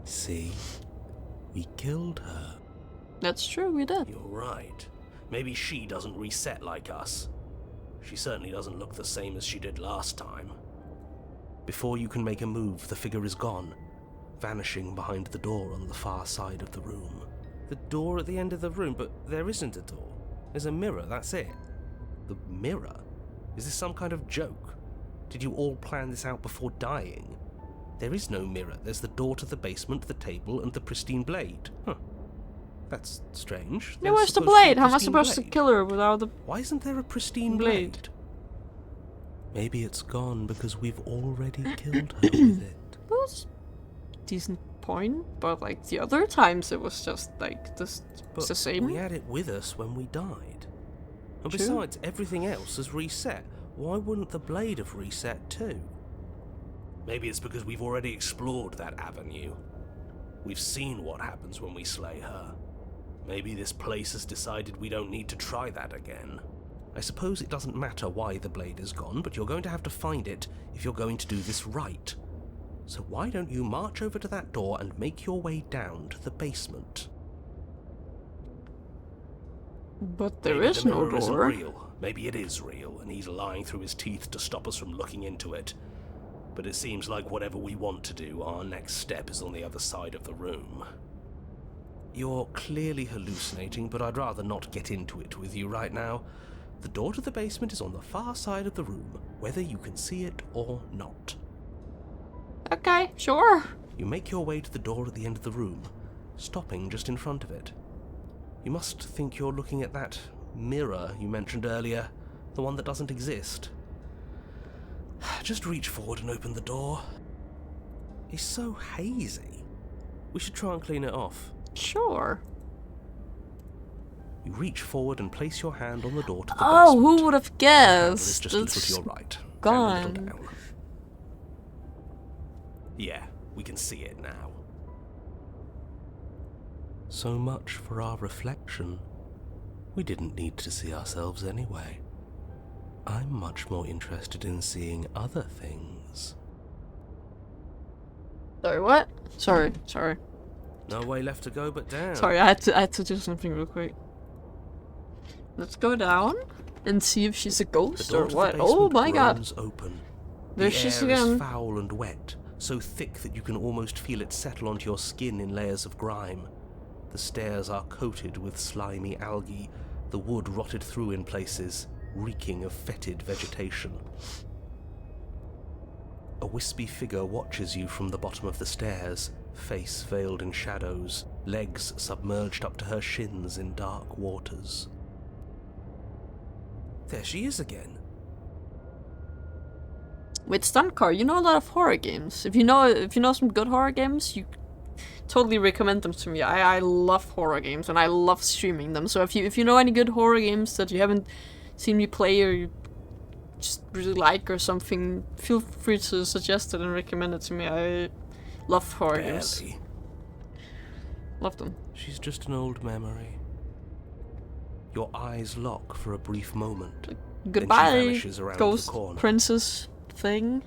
See? We killed her.
That's true, we did.
You're right. Maybe she doesn't reset like us. She certainly doesn't look the same as she did last time.
Before you can make a move, the figure is gone, vanishing behind the door on the far side of the room. The door at the end of the room, but there isn't a door. There's a mirror, that's it. The mirror? Is this some kind of joke? Did you all plan this out before dying? There is no mirror. There's the door to the basement, the table, and the pristine blade. Huh. That's strange.
Yeah,
There's
where's the
supposed to be a
blade? How am I
pristine
supposed to
blade.
kill her without the
Why isn't there a pristine
blade?
blade?
Maybe it's gone because we've already killed her with it.
was decent point, but like the other times it was just like this.
But
It's the same.
we had it with us when we died. And
True.
besides, everything else has reset. Why wouldn't the blade have reset too?
Maybe it's because we've already explored that avenue. We've seen what happens when we slay her. Maybe this place has decided we don't need to try that again.
I suppose it doesn't matter why the blade is gone, but you're going to have to find it if you're going to do this right. So why don't you march over to that door and make your way down to the basement?
But there
Maybe
is
the
no
mirror isn't
door.
real. Maybe it is real, and he's lying through his teeth to stop us from looking into it. But it seems like whatever we want to do, our next step is on the other side of the room.
You're clearly hallucinating, but I'd rather not get into it with you right now. The door to the basement is on the far side of the room, whether you can see it or not.
Okay, sure.
You make your way to the door at the end of the room, stopping just in front of it. You must think you're looking at that mirror you mentioned earlier, the one that doesn't exist. Just reach forward and open the door. It's so hazy. We should try and clean it off.
Sure.
You reach forward and place your hand on the door to the
Oh,
basement.
who would have
The handle is
guessed?
just a little to
It's
your right. And a
gone.
little down.
Yeah, we can see it now.
So much for our reflection. We didn't need to see ourselves anyway. I'm much more interested in seeing other things.
Sorry, what? Sorry.
No way left to go but down.
Sorry, I had to do something real quick. Let's go down and see if she's a
The
ghost
door
or
to the
what. Oh
basement
my god.
groans open.
There
the
she is
air is
again.
foul and wet, so thick that you can almost feel it settle onto your skin in layers of grime. The stairs are coated with slimy algae, the wood rotted through in places, reeking of fetid vegetation. A wispy figure watches you from the bottom of the stairs, face veiled in shadows, legs submerged up to her shins in dark waters. There she is again.
Wait, Stuntcar, you know a lot of horror games. If you know some good horror games, totally recommend them to me. I love horror games and I love streaming them. So if you know any good horror games that you haven't seen me play or you just really like or something, feel free to suggest it and recommend it to me. I love horror games.
Barely.
Love them.
She's just an old memory. Your eyes lock for a brief moment.
Goodbye,
vanishes around the
ghost
corner.
princess thing.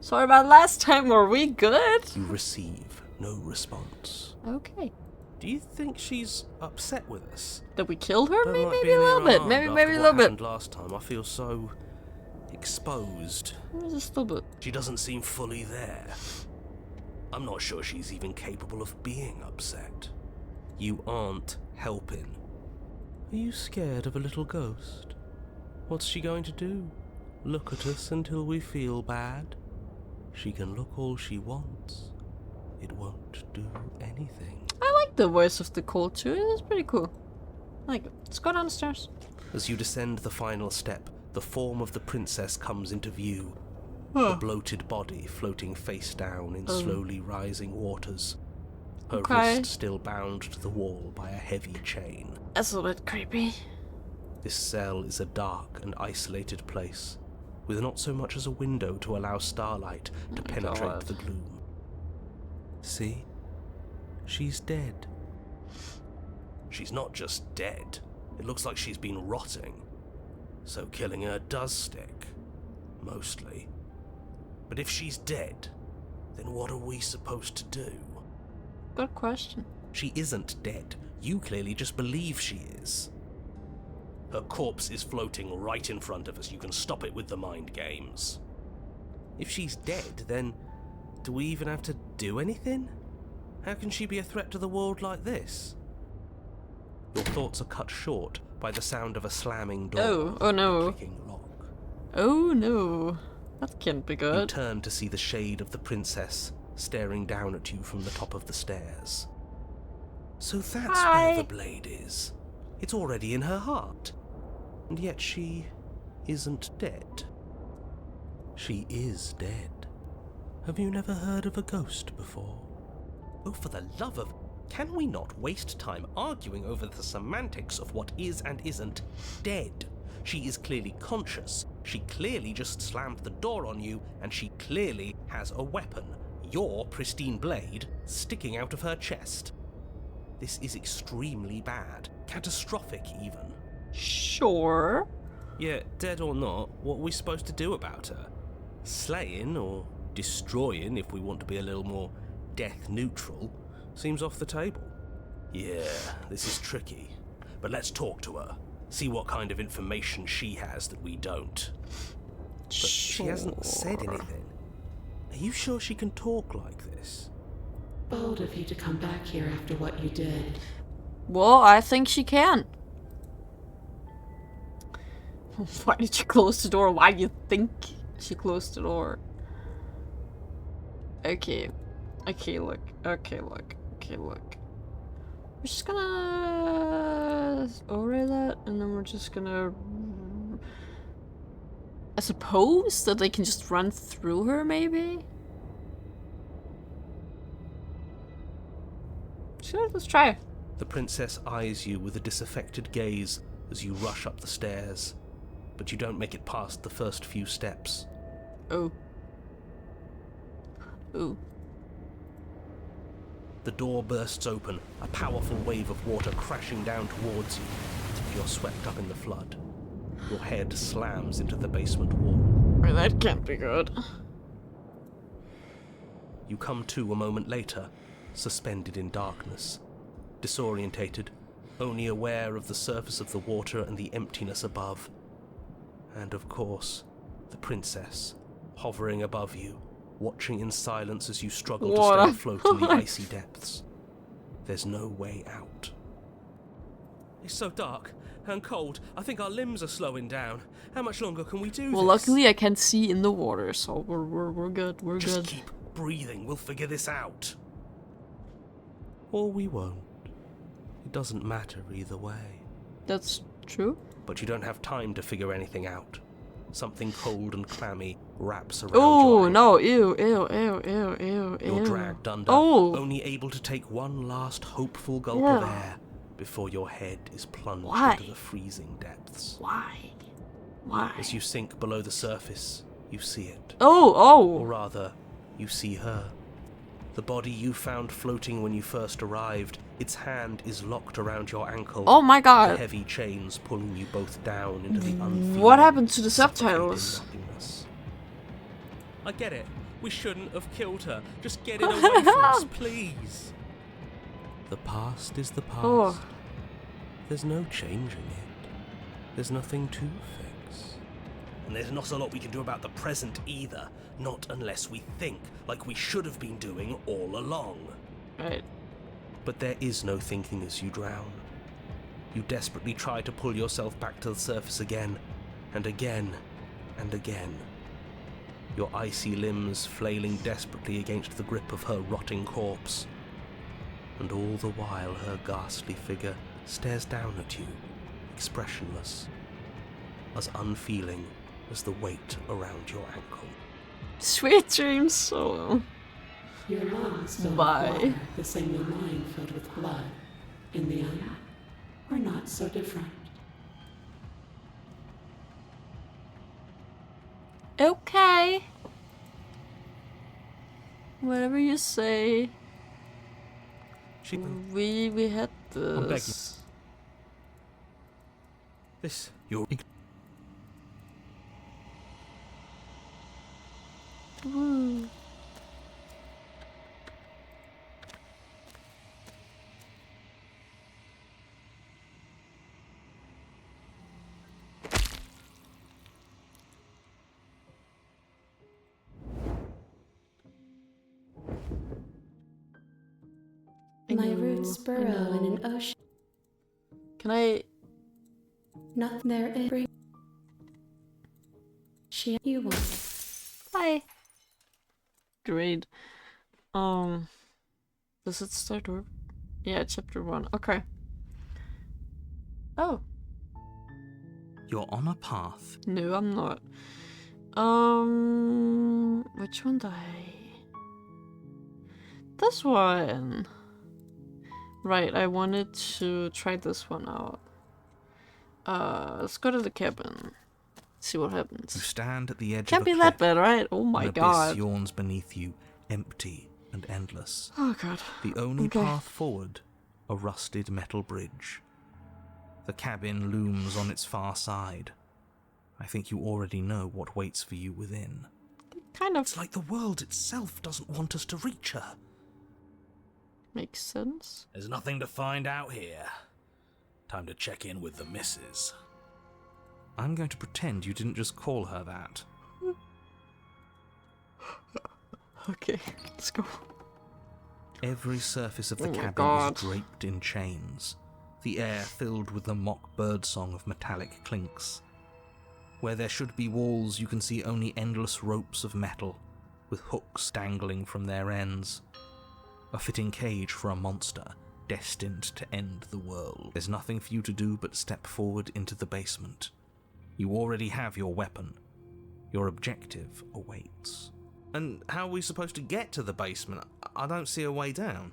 Sorry about last time. Were we good?
You receive no response.
Okay.
Do you think she's upset with us?
Did we kill her?
Don't
Maybe,
like
maybe a
being
little bit.
alarmed
Maybe
after
a
what
little bit.
happened last time. I feel so exposed.
Just a little bit.
She doesn't seem fully there. I'm not sure she's even capable of being upset. You aren't helping. Are you scared of a little ghost? What's she going to do? Look at us until we feel bad? She can look all she wants. It won't do anything.
I like the voice of the cold too. It's pretty cool. I like it. Let's go downstairs.
As you descend the final step, the form of the princess comes into view. A bloated body floating face down in slowly rising waters. Her
Okay.
wrist still bound to the wall by a heavy chain.
That's a little bit creepy.
This cell is a dark and isolated place, with not so much as a window to allow starlight to penetrate
God.
the gloom. See? She's dead. She's not just dead. It looks like she's been rotting. So killing her does stick. Mostly. But if she's dead, then what are we supposed to do?
Good question.
She isn't dead. You clearly just believe she is. Her corpse is floating right in front of us. You can stop it with the mind games. If she's dead, then do we even have to do anything? How can she be a threat to the world like this? Your thoughts are cut short by the sound of a slamming door.
Oh no.
and a clicking lock.
Oh no. That can't be
You
good.
turn to see the shade of the princess staring down at you from the top of the stairs. So that's
Hi.
where the blade is. It's already in her heart. And yet she isn't dead. She is dead. Have you never heard of a ghost before? Oh, for the love of... Can we not waste time arguing over the semantics of what is and isn't dead? She is clearly conscious. She clearly just slammed the door on you, and she clearly has a weapon. Your pristine blade sticking out of her chest. This is extremely bad. Catastrophic, even.
Sure.
Yeah, dead or not, what are we supposed to do about her? Slaying, or destroying, if we want to be a little more death neutral, seems off the table. Yeah, this is tricky. But let's talk to her. See what kind of information she has that we don't. But she hasn't said anything. Are you sure she can talk like this?
Bold of you to come back here after what you did.
Well, I think she can. Why did you close the door? Why do you think she closed the door? Okay. Okay, look. Okay, look. Okay, look. We're just gonna overlay that, and then we're just gonna... I suppose that they can just run through her, maybe? Sure, let's try.
The princess eyes you with a disaffected gaze as you rush up the stairs, but you don't make it past the first few steps.
Oh. Ooh.
The door bursts open, a powerful wave of water crashing down towards you. You're swept up in the flood. Your head slams into the basement wall.
Well, that can't be good.
You come to a moment later, suspended in darkness, disorientated, only aware of the surface of the water and the emptiness above. And of course, the princess, hovering above you, watching in silence as you struggle to
What
stay
a-
afloat in the icy depths. There's no way out. It's so dark and cold. I think our limbs are slowing down. How much longer can we do
Well,
this?
luckily I can see in the water, so we're good. We're
Just
good.
keep breathing. We'll figure this out. Or we won't. It doesn't matter either way.
That's true.
but you don't have time to figure anything out. Something cold and clammy wraps around
Oh
your
no!
ankle.
Ew! Ew! Ew! Ew! Ew!
You're
Ew!
dragged under,
Oh!
only able to take one last hopeful gulp
Yeah.
of air before your head is plunged
Why?
into the freezing depths.
Why? Why?
As you sink below the surface, you see it.
Oh!
Or
Oh!
rather, you see her. The body you found floating when you first arrived, its hand is locked around your ankle.
Oh my
The
god!
heavy chains pulling you both down into the unfeeling,
What happened to the
suffocating
subtitles?
nothingness.
I get it. We shouldn't have killed her. Just get it away from us, please.
The past is the past.
Oh.
There's no changing it. There's nothing to fix. And there's not a lot we can do about the present either. Not unless we think, like we should have been doing all along.
Right.
But there is no thinking as you drown. You desperately try to pull yourself back to the surface again, and again, and again. Your icy limbs flailing desperately against the grip of her rotting corpse. And all the while her ghastly figure stares down at you, expressionless, as unfeeling as the weight around your ankle.
Sweet dreams, Solo.
Your lungs filled
Bye.
with water, the same as mine filled with blood. In the end, we're not so different.
Okay. Whatever you say.
She.
We had
begging.
this.
This. You're.
Woo.
My roots burrow in an ocean.
Can I?
Nothing there is. Bring. She. You want.
Hi. Great. Does it start or? Yeah, chapter 1. Okay. Oh.
You're on a path.
No, I'm not. Which one do I? This one. Right, I wanted to try this one out. Let's go to the cabin. See what
You
happens.
stand at the edge
Can't
of
be
a
that
cliff.
bad, right? Oh my
An abyss
god.
yawns beneath you, empty and endless.
Oh god.
The only
Okay.
path forward, a rusted metal bridge. The cabin looms on its far side. I think you already know what waits for you within.
Kind of
It's like the world itself doesn't want us to reach her.
makes sense.
There's nothing to find out here. Time to check in with the missus.
I'm going to pretend you didn't just call her that.
Okay, let's go.
Every surface of the
Oh my
cabin
God.
is draped in chains, the air filled with the mock birdsong of metallic clinks. Where there should be walls, you can see only endless ropes of metal, with hooks dangling from their ends. A fitting cage for a monster, destined to end the world. There's nothing for you to do but step forward into the basement. You already have your weapon. Your objective awaits.
And how are we supposed to get to the basement? I don't see a way down.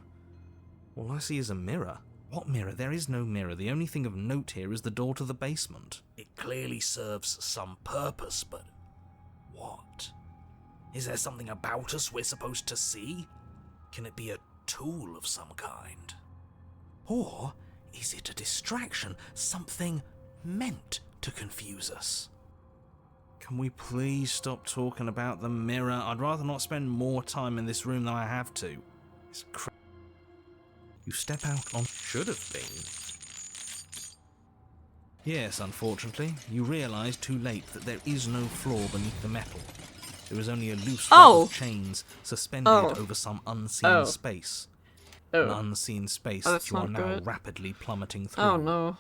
All I see is a mirror.
What mirror? There is no mirror. The only thing of note here is the door to the basement.
It clearly serves some purpose, but what? Is there something about us we're supposed to see? Can it be a tool of some kind? Or is it a distraction, something meant to confuse us?
Can we please stop talking about the mirror? I'd rather not spend more time in this room than I have to. It's
You step out on...
should have been. Yes, unfortunately, you realise too late that there is no floor beneath the metal. There is only a loose web
Oh.
of chains suspended
Oh.
over some unseen
Oh.
space. An
Oh.
unseen space
Oh,
that
that's
you are
not
now
good.
rapidly plummeting through.
Oh no.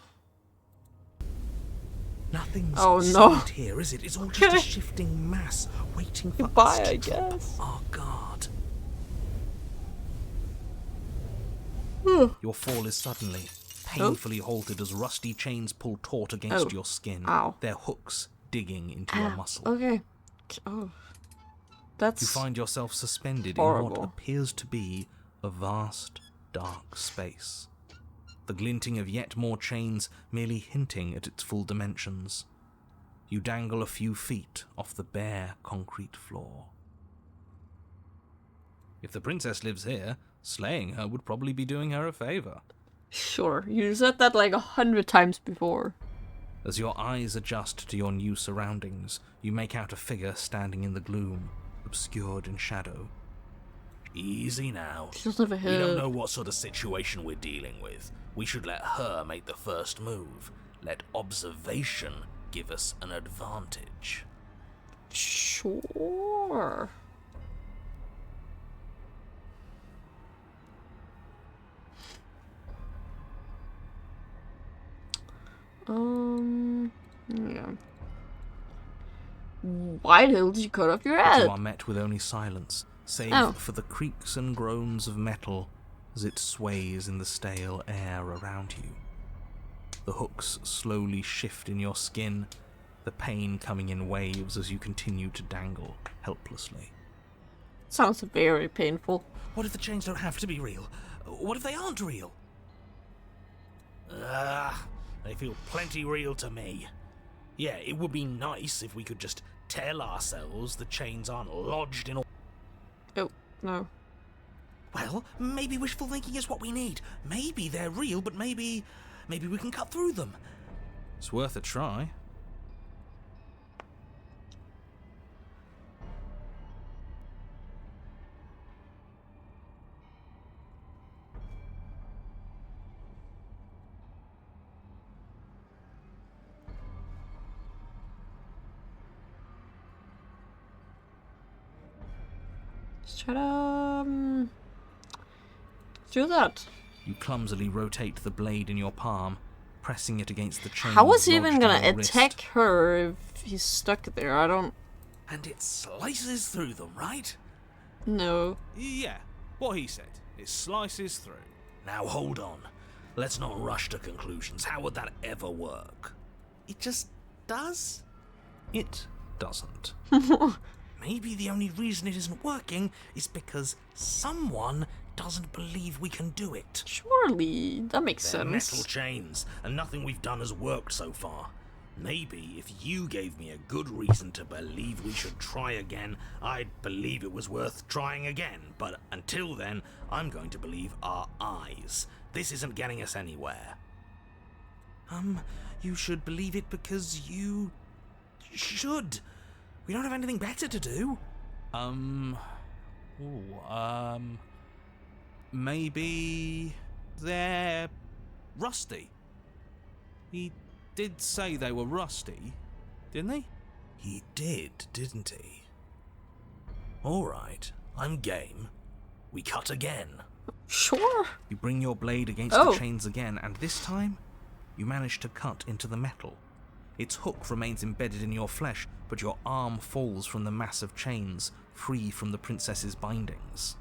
Nothing's
Oh, no.
solid here, is it? It's all just a
Okay.
shifting mass waiting for
Goodbye,
us to
I
drop
guess.
our guard.
Your fall is suddenly,
painfully halted as rusty chains pull taut against
Oh.
your skin,
Ow.
their hooks digging into your muscle.
Okay. Oh. That's
You find yourself suspended in
horrible.
what appears to be a vast, dark space. The glinting of yet more chains merely hinting at its full dimensions. You dangle a few feet off the bare concrete floor. If the princess lives here, slaying her would probably be doing her a favor.
Sure. You said that like 100 times before.
As your eyes adjust to your new surroundings, you make out a figure standing in the gloom, obscured in shadow.
Easy now.
She doesn't have a
We
head.
don't know what sort of situation we're dealing with. We should let her make the first move. Let observation give us an advantage.
Sure. Yeah. Why did you cut off your
You
head?
are met with only silence, save
Oh.
for the creaks and groans of metal as it sways in the stale air around you. The hooks slowly shift in your skin, the pain coming in waves as you continue to dangle helplessly.
Sounds very painful.
What if the chains don't have to be real? What if they aren't real? They feel plenty real to me. Yeah, it would be nice if we could just tell ourselves the chains aren't lodged in all.
Oh, no.
Well, maybe wishful thinking is what we need. Maybe they're real, but maybe we can cut through them.
It's worth a try.
Let's try to do that.
You clumsily rotate the blade in your palm, pressing it against the chain.
How was he even
lodged in
gonna
your wrist.
attack her if he's stuck there? I don't
And it slices through them, right?
know.
Yeah, what he said. It slices through.
Now hold on. Let's not rush to conclusions. How would that ever work? It just does?
It doesn't.
Maybe the only reason it isn't working is because someone doesn't believe we can do it.
Surely, that makes
They're metal
sense.
chains, and nothing we've done has worked so far. Maybe if you gave me a good reason to believe we should try again, I'd believe it was worth trying again. But until then, I'm going to believe our eyes. This isn't getting us anywhere. You should believe it because you should. We don't have anything better to do.
Maybe they're rusty. He did say they were rusty, didn't he?
He did, didn't he? Alright, I'm game. We cut again.
Sure.
You bring your blade against
Oh.
the chains again, and this time, you manage to cut into the metal. Its hook remains embedded in your flesh, but your arm falls from the mass of chains, free from the princess's bindings.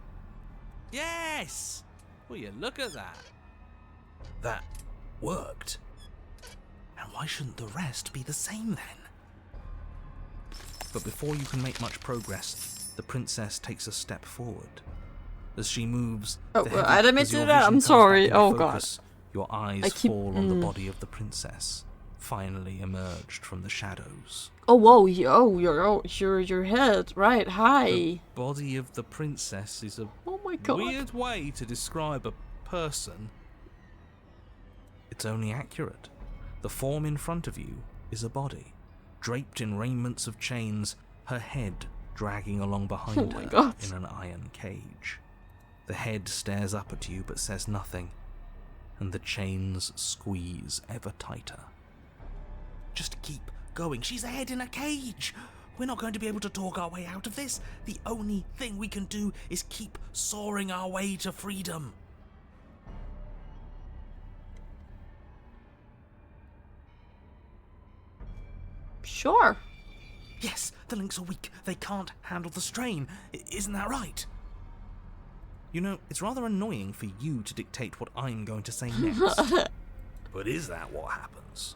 Yes! Will you look at that?
That worked. And why shouldn't the rest be the same then?
But before you can make much progress, the princess takes a step forward. As she moves,
Oh,
the
well,
heavy-
I didn't mean
as
to
your
do that.
vision
I'm
comes back
sorry.
into
Oh,
focus, your eyes
I keep-
fall on the body of the princess, finally emerged from the shadows.
Oh, whoa, your head. Right, hi.
Body of the princess is a
Oh my god.
weird way to describe a person. It's only accurate. The form in front of you is a body, draped in raiments of chains, her head dragging along behind
Oh my
her
God.
in an iron cage. The head stares up at you but says nothing, and the chains squeeze ever tighter.
Just keep going. She's a head in a cage. We're not going to be able to talk our way out of this. The only thing we can do is keep soaring our way to freedom.
Sure.
Yes, the links are weak. They can't handle the strain. Isn't that right?
You know, it's rather annoying for you to dictate what I'm going to say next.
But is that what happens?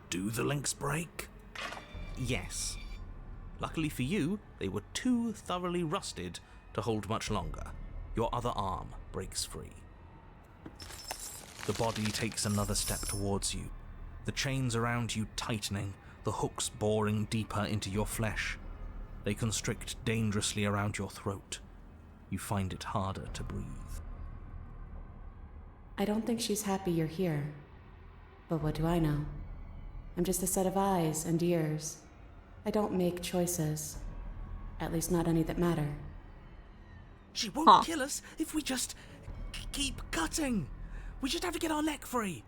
Do the links break?
Yes. Luckily for you, they were too thoroughly rusted to hold much longer. Your other arm breaks free. The body takes another step towards you, the chains around you tightening, the hooks boring deeper into your flesh. They constrict dangerously around your throat. You find it harder to breathe.
I don't think she's happy you're here. But what do I know? I'm just a set of eyes and ears. I don't make choices. At least not any that matter.
She won't kill us if we just keep cutting. We just have to get our neck free.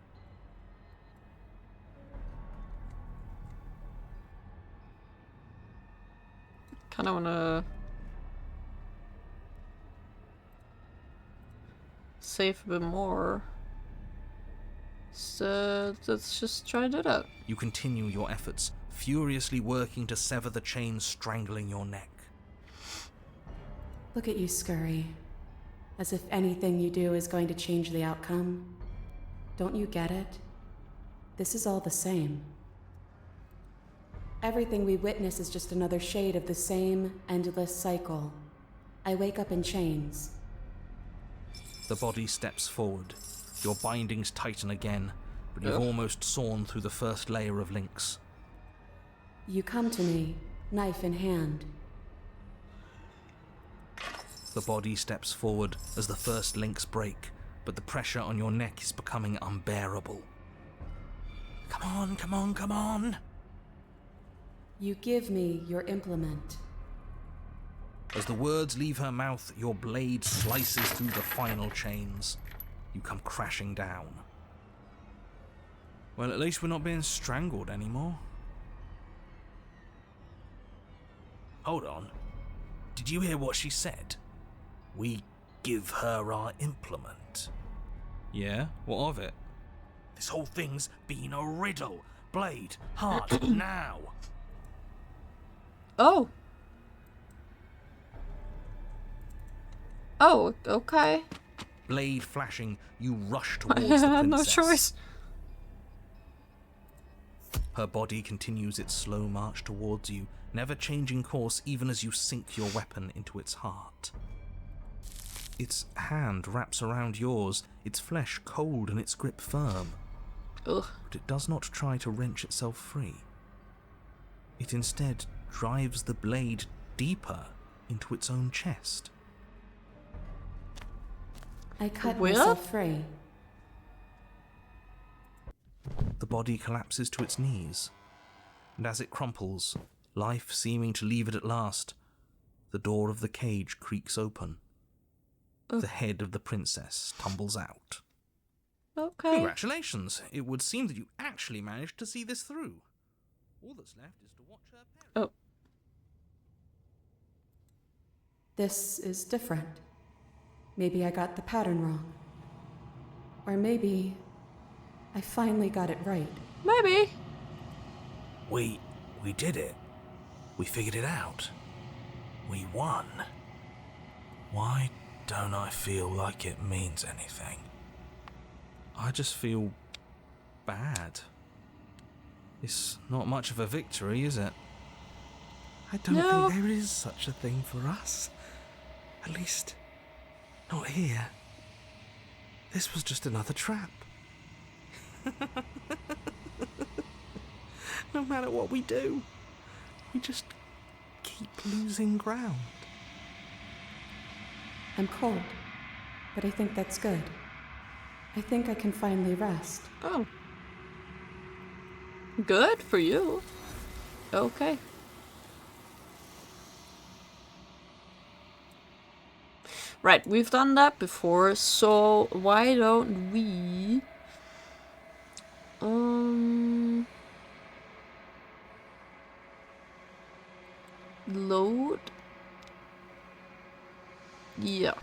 Kinda wanna save a bit more. So let's just try to do that.
You continue your efforts, furiously working to sever the chains strangling your neck.
Look at you scurry. As if anything you do is going to change the outcome. Don't you get it? This is all the same. Everything we witness is just another shade of the same endless cycle. I wake up in chains.
The body steps forward. Your bindings tighten again, but you've almost sawn through the first layer of links.
You come to me, knife in hand.
The body steps forward as the first links break, but the pressure on your neck is becoming unbearable.
Come on, come on, come on.
You give me your implement.
As the words leave her mouth, your blade slices through the final chains. You come crashing down.
Well, at least we're not being strangled anymore.
Hold on. Did you hear what she said? We give her our implement.
Yeah? What of it?
This whole thing's been a riddle. Blade, heart, now.
Oh. Oh, okay.
Blade flashing, you rush towards the princess.
No choice.
Her body continues its slow march towards you, never changing course even as you sink your weapon into its heart. Its hand wraps around yours, its flesh cold and its grip firm.
Ugh.
But it does not try to wrench itself free. It instead drives the blade deeper into its own chest.
I cut
What?
myself free.
The body collapses to its knees, and as it crumples, life seeming to leave it at last, the door of the cage creaks open.
Ugh.
The head of the princess tumbles out.
Okay.
Congratulations! It would seem that you actually managed to see this through. All that's left is to watch her perish.
Oh.
This is different. Maybe I got the pattern wrong. Or maybe I finally got it right.
Maybe.
We did it. We figured it out. We won. Why don't I feel like it means anything?
I just feel bad. It's not much of a victory, is it? I don't
No.
think there is such a thing for us. At least, not here. This was just another trap. No matter what we do, we just keep losing ground.
I'm cold, but I think that's good. I think I can finally rest.
Oh. Good for you. Okay. Right, we've done that before, so why don't we load? Yeah.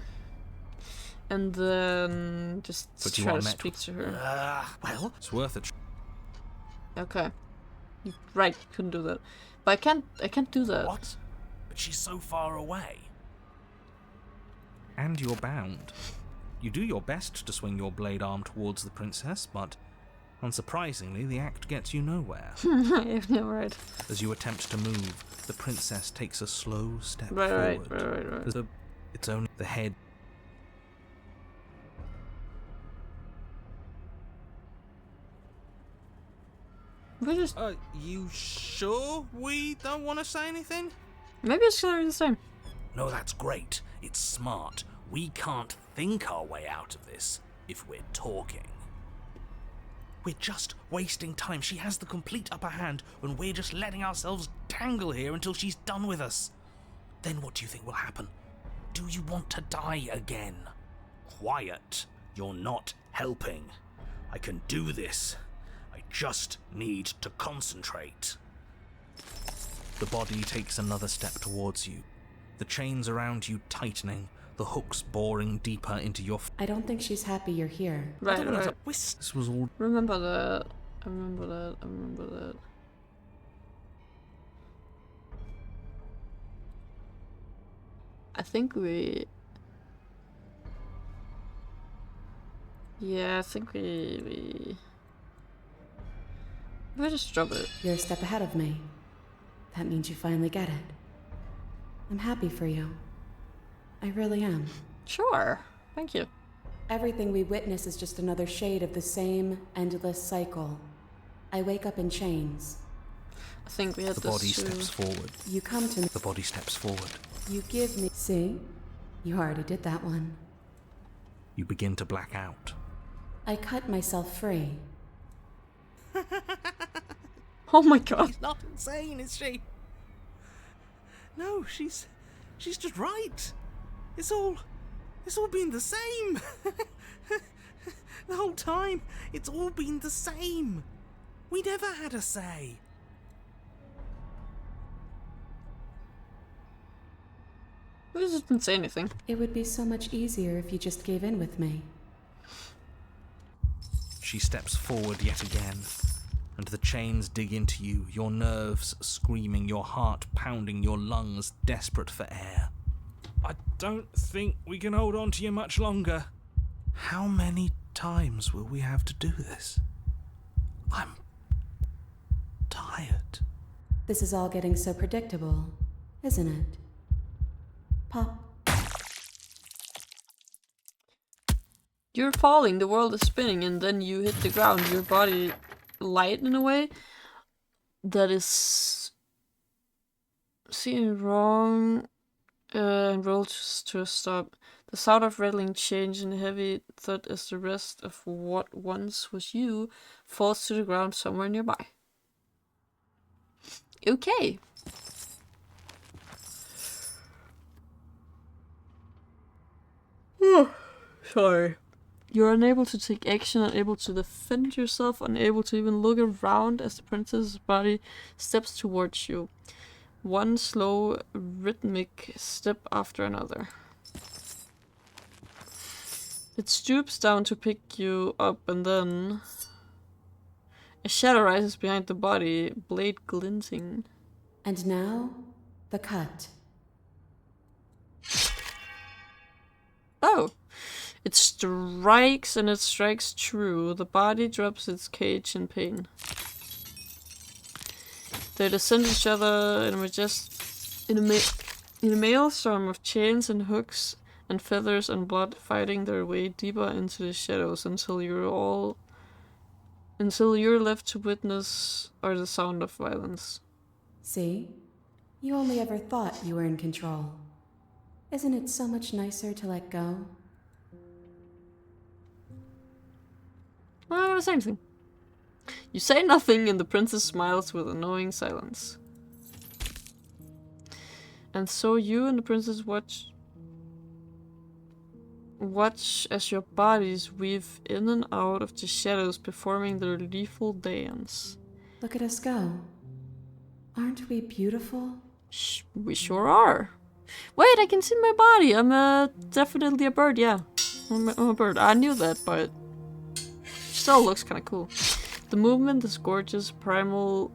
And then just
But you
try
are
to
met
speak to her.
Well,
It's worth it.
Okay. Right, couldn't do that. But I can't do that.
what? But she's so far away.
And you're bound. You do your best to swing your blade arm towards the princess, but
Unsurprisingly, the act gets you nowhere.
Yeah, right.
As you attempt to move, the princess takes a slow step
Right.
forward. It's only the head.
We just
You sure we don't want to say anything?
maybe it's gonna be the same.
No, that's great. It's smart. We can't think our way out of this if we're talking.
We're just wasting time. She has the complete upper hand when we're just letting ourselves tangle here until she's done with us. Then what do you think will happen? Do you want to die again?
Quiet. You're not helping. I can do this. I just need to concentrate.
The body takes another step towards you, the chains around you tightening, the hooks boring deeper into your...
I don't think she's happy you're here.
Right.
This was all...
Remember that. I remember that. I think we... Yeah, I think we just drop it.
You're a step ahead of me. That means you finally get it. I'm happy for you. I really am.
Sure. Thank you.
Everything we witness is just another shade of the same endless cycle. I wake up in chains.
I think we had
The
this
body
too.
steps forward.
You come to me.
The body steps forward.
You give me. See? You already did that one.
You begin to black out.
I cut myself free.
Oh my god.
She's not insane, is she? No, she's just right. It's all been the same. The whole time, it's all been the same. We never had a say.
We just didn't say anything.
It would be so much easier if you just gave in with me.
She steps forward yet again, and the chains dig into you, your nerves screaming, your heart pounding, your lungs desperate for air. I don't think we can hold on to you much longer. How many times will we have to do this? I'm tired.
This is all getting so predictable, isn't it? Pop.
You're falling, the world is spinning, and then you hit the ground. Your body light in a way that is seen wrong and rolls to a stop. The sound of rattling chains and heavy thud as the rest of what once was you falls to the ground somewhere nearby. Okay. Sorry. You're unable to take action, unable to defend yourself, unable to even look around as the princess's body steps towards you. One slow, rhythmic step after another. It stoops down to pick you up, and then a shadow rises behind the body, blade glinting.
And now, the cut.
Oh! It strikes, and it strikes true. The body drops its cage in pain. They descend each other in a maelstrom of chains and hooks and feathers and blood, fighting their way deeper into the shadows until you're left to witness or the sound of violence.
See? You only ever thought you were in control. Isn't it so much nicer to let go?
I'm not gonna say anything. You say nothing, and the princess smiles with a knowing silence. And so you and the princess watch as your bodies weave in and out of the shadows, performing their lethal dance.
Look at us go. Aren't we beautiful?
We sure are. Wait, I can see my body. I'm definitely a bird, yeah. I'm a bird. I knew that, but still looks kind of cool. The movement is gorgeous, primal,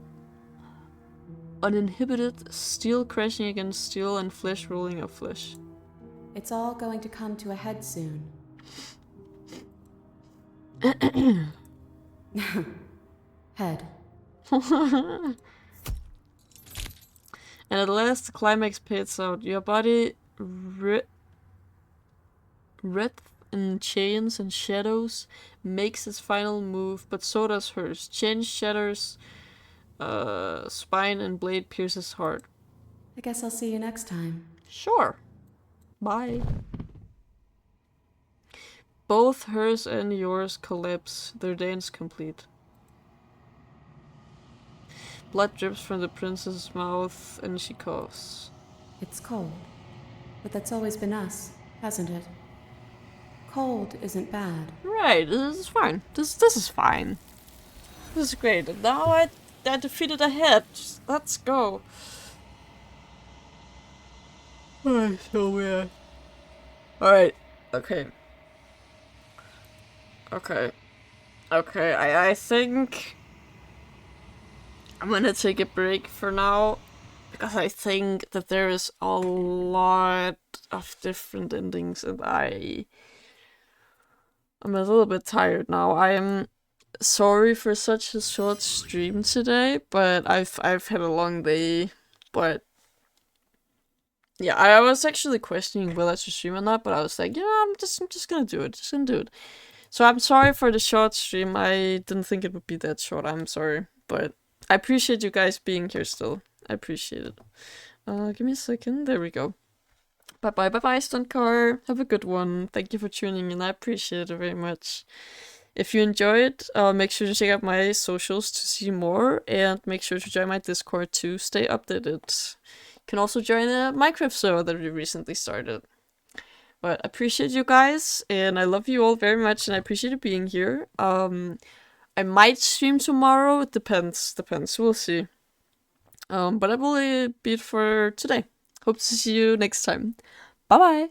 uninhibited, steel crashing against steel and flesh rolling off flesh.
It's all going to come to a head soon. Head.
And at last, the climax fades out. Your body wreathed in chains and shadows makes its final move, but so does hers. Chain shatters spine and blade pierces heart.
I guess I'll see you next time.
Sure. Bye. Both hers and yours collapse, their dance complete. Blood drips from the princess's mouth and she coughs.
It's cold. But that's always been us, hasn't it? Cold isn't bad.
Right, this is fine. This is fine. This is great. And now I defeated a head. Let's go. Oh, so weird. Alright. Okay. Okay. Okay, I think I'm gonna take a break for now, because I think that there is a lot of different endings and I'm a little bit tired now. I am sorry for such a short stream today, but I've had a long day. But yeah, I was actually questioning whether to stream or not, but I was like, yeah, I'm just gonna do it. Just gonna do it. So I'm sorry for the short stream. I didn't think it would be that short. I'm sorry, but I appreciate you guys being here still. I appreciate it. Give me a second. There we go. Bye-bye, Stunt Car. Have a good one. Thank you for tuning in. I appreciate it very much. If you enjoyed, make sure to check out my socials to see more, and make sure to join my Discord to stay updated. You can also join the Minecraft server that we recently started. But I appreciate you guys, and I love you all very much, and I appreciate you being here. I might stream tomorrow. It depends. We'll see. But I will be it for today. Hope to see you next time. Bye bye.